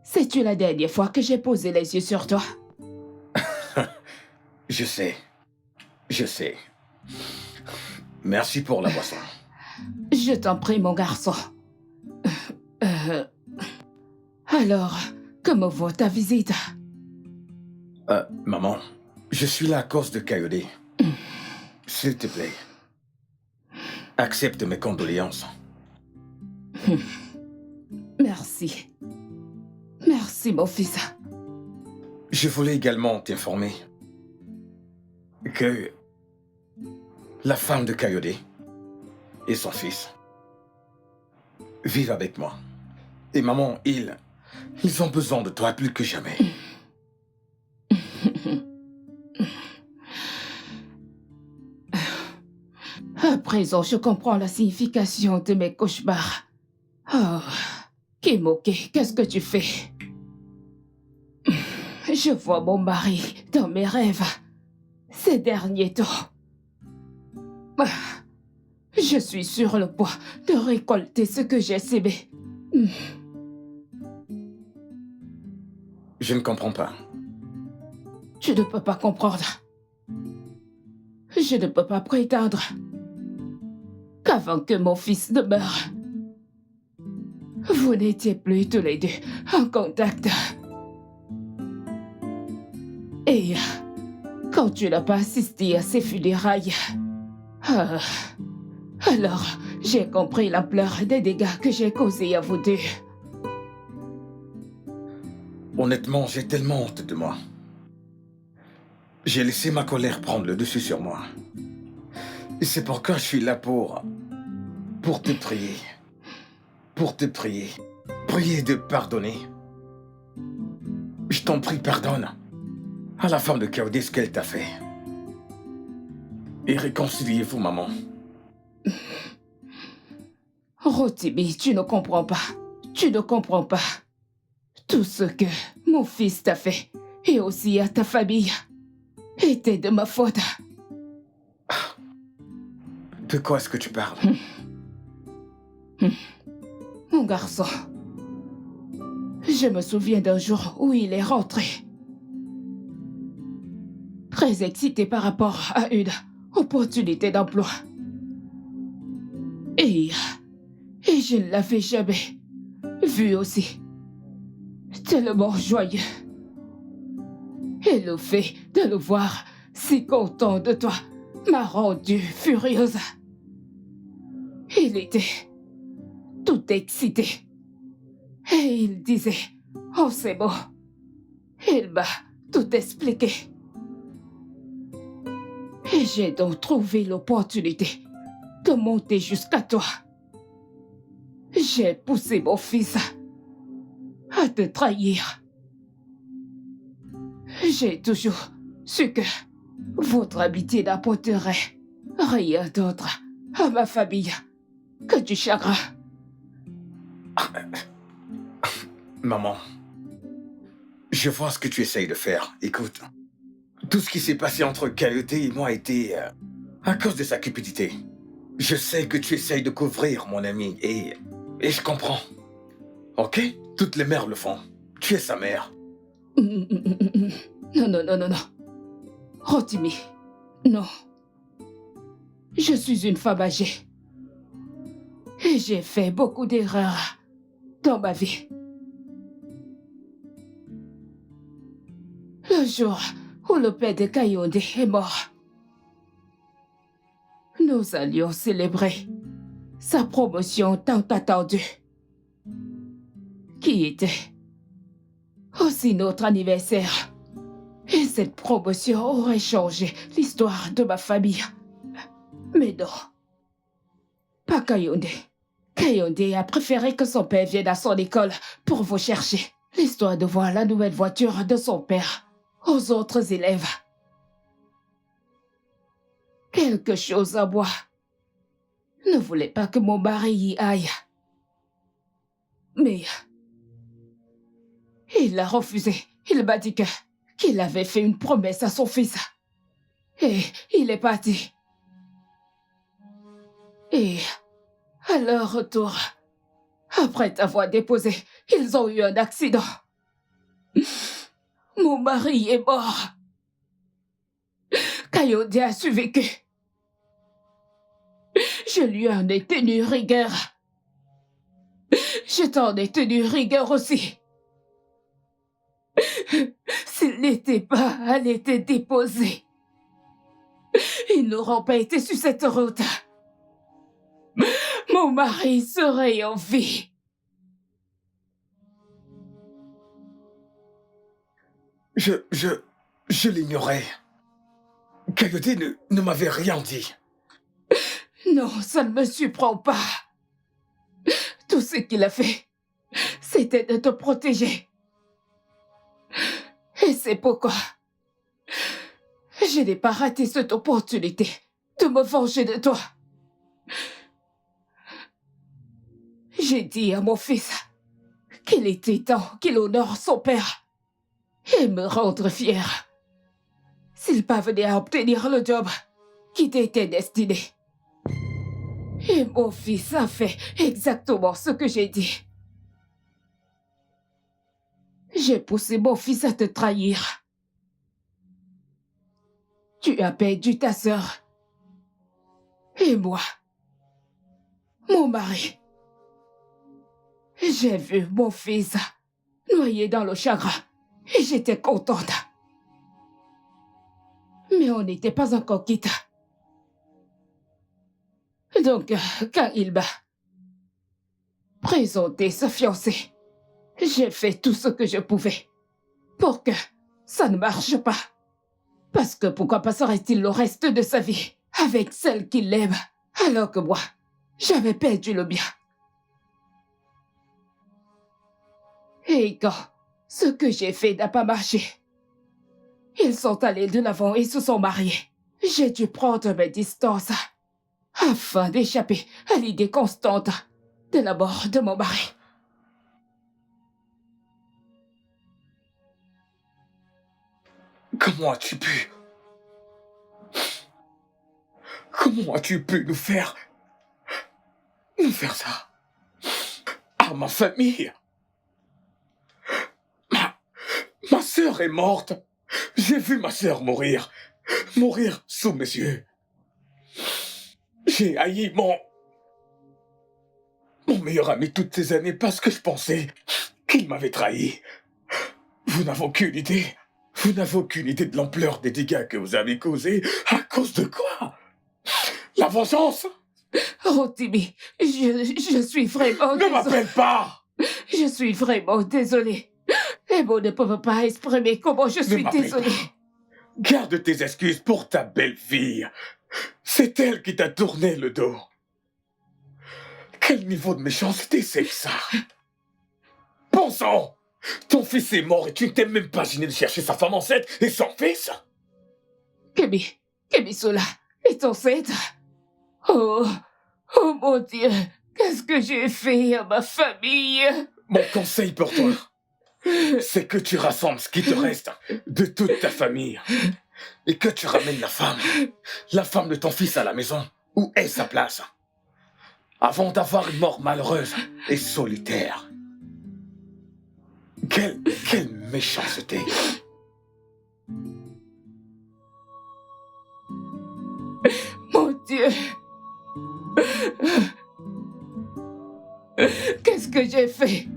C'est-tu la dernière fois que j'ai posé les yeux sur toi? Je sais. Merci pour la boisson. Je t'en prie, mon garçon. Alors, comment va ta visite? Maman, je suis là à cause de Coyote. S'il te plaît, accepte mes condoléances. Merci. Merci, mon fils. Je voulais également t'informer que la femme de Coyote et son fils vivent avec moi. Et maman, ils ont besoin de toi plus que jamais. À présent, je comprends la signification de mes cauchemars. Oh, Kemoke, qu'est-ce que tu fais? Je vois mon mari dans mes rêves ces derniers temps. Je suis sur le point de récolter ce que j'ai sémé. Je ne comprends pas. Je ne peux pas comprendre. Je ne peux pas prétendre qu'avant que mon fils ne meure, vous n'étiez plus tous les deux en contact. Et quand tu n'as pas assisté à ses funérailles, alors j'ai compris l'ampleur des dégâts que j'ai causés à vous deux. Honnêtement, j'ai tellement honte de moi. J'ai laissé ma colère prendre le dessus sur moi. Et c'est pourquoi je suis là pour te prier. Pour te prier. Prier de pardonner. Je t'en prie, pardonne à la femme de Coyote ce qu'elle t'a fait. Et réconciliez-vous, maman. Rotimi, tu ne comprends pas. Tu ne comprends pas. Tout ce que mon fils t'a fait, et aussi à ta famille, était de ma faute. De quoi est-ce que tu parles? Mon garçon, je me souviens d'un jour où il est rentré. Très excité par rapport à une opportunité d'emploi. Et je ne l'avais jamais vu aussi tellement joyeux. Et le fait de le voir si content de toi m'a rendue furieuse. Il était tout excité. Et il disait, oh c'est bon. Il m'a tout expliqué. Et j'ai donc trouvé l'opportunité de monter jusqu'à toi. J'ai poussé mon fils à te trahir. J'ai toujours su que votre amitié n'apporterait rien d'autre à ma famille que du chagrin. Maman, je vois ce que tu essayes de faire. Écoute, tout ce qui s'est passé entre Coyote et moi a été à cause de sa cupidité. Je sais que tu essayes de couvrir mon ami et je comprends. Ok? Toutes les mères le font. Tu es sa mère. Non. Rotimi, non. Je suis une femme âgée. Et j'ai fait beaucoup d'erreurs dans ma vie. Le jour où le père de Coyote est mort, nous allions célébrer sa promotion tant attendue, qui était aussi notre anniversaire. Et cette promotion aurait changé l'histoire de ma famille. Mais non, pas Coyote. Coyote a préféré que son père vienne à son école pour vous chercher. L'histoire de voir la nouvelle voiture de son père aux autres élèves. Quelque chose à boire. Ne voulais pas que mon mari y aille. Mais il l'a refusé. Il m'a dit qu'il avait fait une promesse à son fils. Et il est parti. Et à leur retour, après t'avoir déposé, ils ont eu un accident. Mon mari est mort. Kayode a survécu. Je lui en ai tenu rigueur. Je t'en ai tenu rigueur aussi. S'il n'était pas allé te déposer, ils n'auront pas été sur cette route. Mon mari serait en vie. Je l'ignorais. Kayode ne m'avait rien dit. Non, ça ne me surprend pas. Tout ce qu'il a fait, c'était de te protéger. Et c'est pourquoi je n'ai pas raté cette opportunité de me venger de toi. J'ai dit à mon fils qu'il était temps qu'il honore son père et me rendre fier s'il parvenait à obtenir le job qui t'était destiné. Et mon fils a fait exactement ce que j'ai dit. J'ai poussé mon fils à te trahir. Tu as perdu ta sœur. Et moi, mon mari. J'ai vu mon fils noyé dans le chagrin et j'étais contente. Mais on n'était pas encore quittes. Donc, quand il m'a présenté sa fiancée, j'ai fait tout ce que je pouvais pour que ça ne marche pas. Parce que pourquoi passerait-il le reste de sa vie avec celle qu'il aime, alors que moi, j'avais perdu le mien. Et quand ce que j'ai fait n'a pas marché, ils sont allés de l'avant et se sont mariés. J'ai dû prendre mes distances afin d'échapper à l'idée constante de la mort de mon mari. Comment as-tu pu? Comment as-tu pu nous faire ça? À ma famille? Ma sœur est morte. J'ai vu ma sœur mourir sous mes yeux. J'ai haï mon meilleur ami toutes ces années parce que je pensais qu'il m'avait trahi. Vous n'avez aucune idée. Vous n'avez aucune idée de l'ampleur des dégâts que vous avez causés. À cause de quoi? La vengeance? Rotimi, je suis vraiment désolée. Ne m'appelle pas! Je suis vraiment désolée. Et vous ne pouvez pas exprimer comment je suis désolée. Garde tes excuses pour ta belle-fille. C'est elle qui t'a tourné le dos. Quel niveau de méchanceté c'est que ça? Bon sang! Ton fils est mort et tu ne t'es même pas gêné de chercher sa femme enceinte et son fils? Kemi Sola est enceinte? Oh mon Dieu, qu'est-ce que j'ai fait à ma famille? Mon conseil pour toi, c'est que tu rassembles ce qui te reste de toute ta famille et que tu ramènes la femme de ton fils à la maison où est sa place, avant d'avoir une mort malheureuse et solitaire. Quelle méchanceté! Mon Dieu! Qu'est-ce que j'ai fait?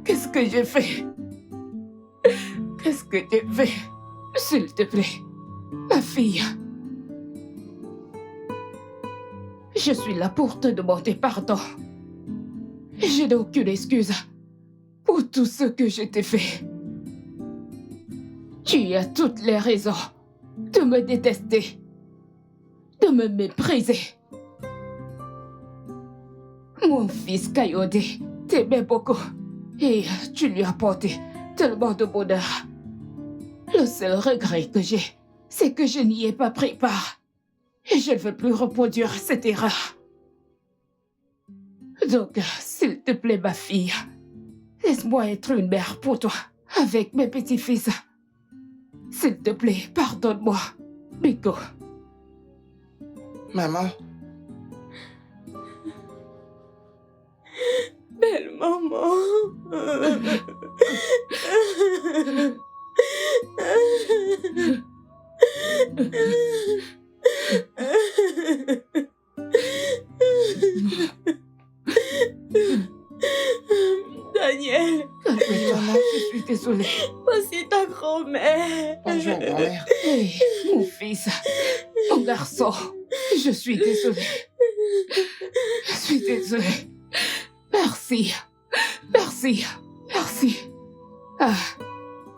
Qu'est-ce que j'ai fait? Qu'est-ce que j'ai fait? S'il te plaît, ma fille. Je suis là pour te demander pardon. Je n'ai aucune excuse pour tout ce que je t'ai fait. Tu as toutes les raisons de me détester, de me mépriser. Mon fils Kayode t'aimait beaucoup et tu lui as porté tellement de bonheur. Le seul regret que j'ai, c'est que je n'y ai pas pris part. Et je ne veux plus reproduire cette erreur. Donc, s'il te plaît, ma fille, laisse-moi être une mère pour toi, avec mes petits-fils. S'il te plaît, pardonne-moi, Miko. Maman, Belle maman. Daniel, Calme-toi, je suis désolée. voici ta grand-mère. bonjour grand-mère. Hey, mon fils, mon garçon, je suis désolée. Je suis désolée. Merci, merci, merci. Ah,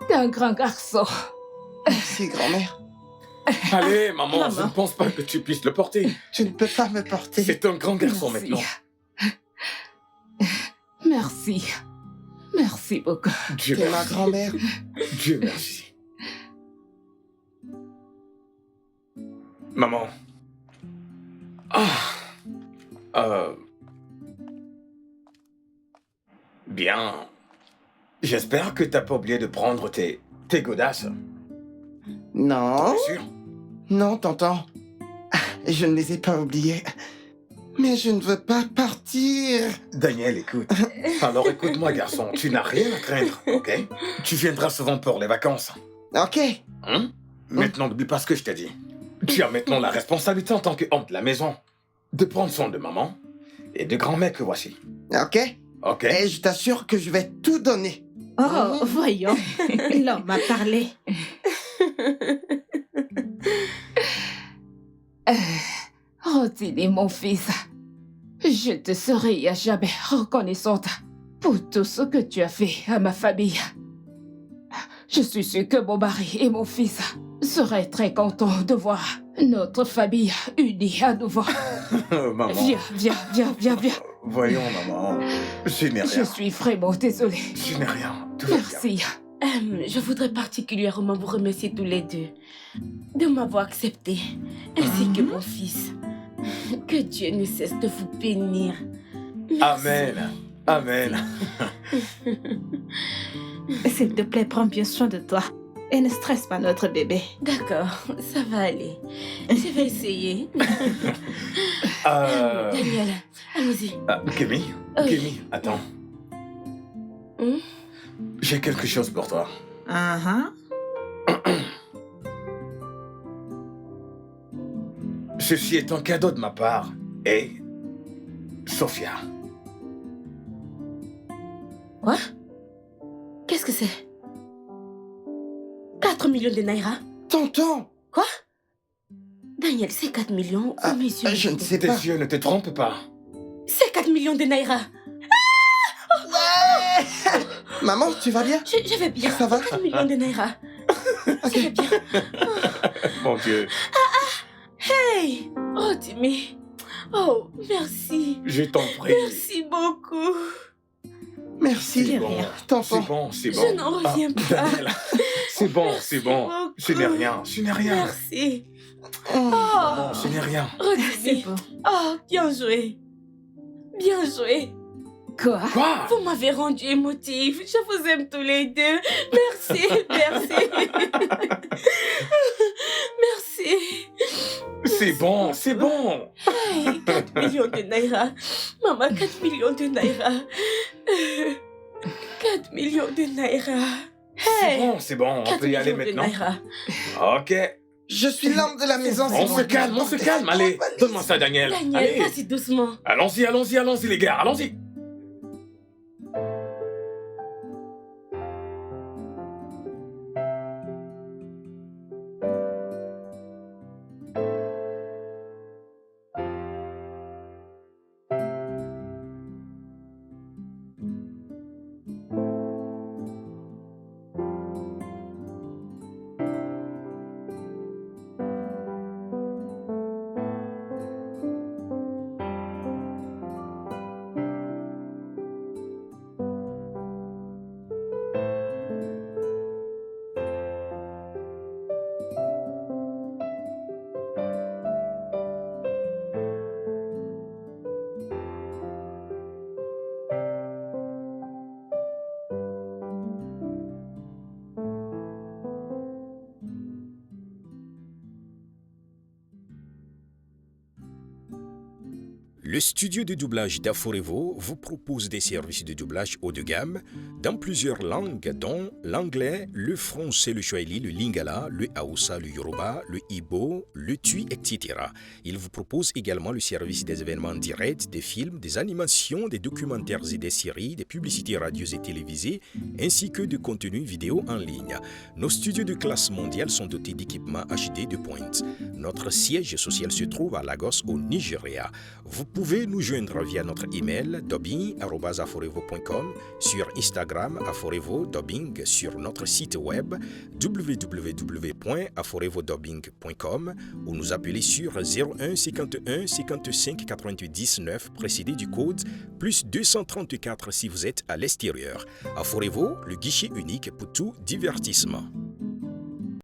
t'es un grand garçon. Merci grand-mère. Allez, maman, Maman. je ne pense pas que tu puisses le porter. Tu ne peux pas me porter. C'est un grand garçon Merci. maintenant. Merci. Merci beaucoup. Dieu T'es ma merci. grand-mère. Dieu merci. Maman. Bien. J'espère que t'as pas oublié de prendre tes godasses. Non, Bien sûr. non, tonton. Je ne les ai pas oubliés. Mais je ne veux pas partir. Daniel, écoute. Alors écoute-moi, garçon. Tu n'as rien à craindre, ok? Tu viendras souvent pour les vacances. Ok. Hein? Maintenant, n'oublie pas ce que je t'ai dit. Tu as maintenant la responsabilité en tant qu'homme de la maison de prendre soin de maman et de grand-mère que voici. Ok. Ok? Et je t'assure que je vais tout donner. Oh, voyons. L'homme a parlé. Rotini, mon fils, je te serai à jamais reconnaissante pour tout ce que tu as fait à ma famille. Je suis sûre que mon mari et mon fils seraient très contents de voir notre famille unie à nouveau. Maman. Viens. Voyons, maman. Je n'ai Je rien. suis vraiment désolée. Je n'ai rien. Tout va bien. Merci. Je voudrais particulièrement vous remercier tous les deux de m'avoir accepté, ainsi que mon fils. Que Dieu ne cesse de vous bénir. Merci. Amen. Amen. S'il te plaît, prends bien soin de toi. Et ne stresse pas notre bébé. D'accord, ça va aller. Je vais essayer. Daniel, allons-y. Kémy, Oui. Kémy, attends. Hum? J'ai quelque chose pour toi. Ceci est un cadeau de ma part. Et Sophia. Quoi? Qu'est-ce que c'est? 4 millions de naira? Tonton. Quoi? Daniel, c'est 4 millions. Ah, mes yeux. je ne sais Tes pas. yeux ne te trompent pas. C'est 4 millions de naira. Maman, tu vas bien? Je vais bien. Ça va? 4 millions de naira. Je vais bien. Mon Dieu. Hey! Oh, Timmy. Oh, merci. Je t'en prie. Merci beaucoup. Merci. C'est bon. Tonton. C'est bon, c'est bon. Je n'en reviens pas. Daniel, c'est bon, c'est bon. beaucoup. Ce n'est rien, ce n'est rien. Merci. Hum. Non, ce n'est rien. Oh, C'est Timmy. bon. Oh, bien joué. Bien joué. Quoi? Quoi? Vous m'avez rendu émotif. Je vous aime tous les deux. Merci, merci. Merci. C'est bon, c'est bon. Hey, 4 millions de naira. Maman, 4 millions de naira. 4 millions de naira. Hey, C'est bon, on 4 peut y aller millions de maintenant. naira. Ok. Je suis l'homme de la maison. On c'est se moi qui calme, vais on se porter calme. cette Allez, valise. donne-moi ça, Daniel. Daniel, Allez. vas-y doucement. Allons-y, allons-y, allons-y, les gars, allons-y. Le studio de doublage d'Aforevo vous propose des services de doublage haut de gamme dans plusieurs langues dont l'anglais, le français, le swahili, le lingala, le haoussa, le yoruba, le ibo, le tui, etc. Il vous propose également le service des événements directs, des films, des animations, des documentaires et des séries, des publicités radio et télévisées, ainsi que de contenus vidéo en ligne. Nos studios de classe mondiale sont dotés d'équipements HD de pointe. Notre siège social se trouve à Lagos, au Nigeria. Vous pouvez nous joindre via notre email dubbing@aforevo.com, sur Instagram aforevo-dubbing, sur notre site web www.aforevodubbing.com ou nous appeler sur 01 51 55 99 précédé du code plus 234 si vous êtes à l'extérieur. Aforevo, le guichet unique pour tout divertissement.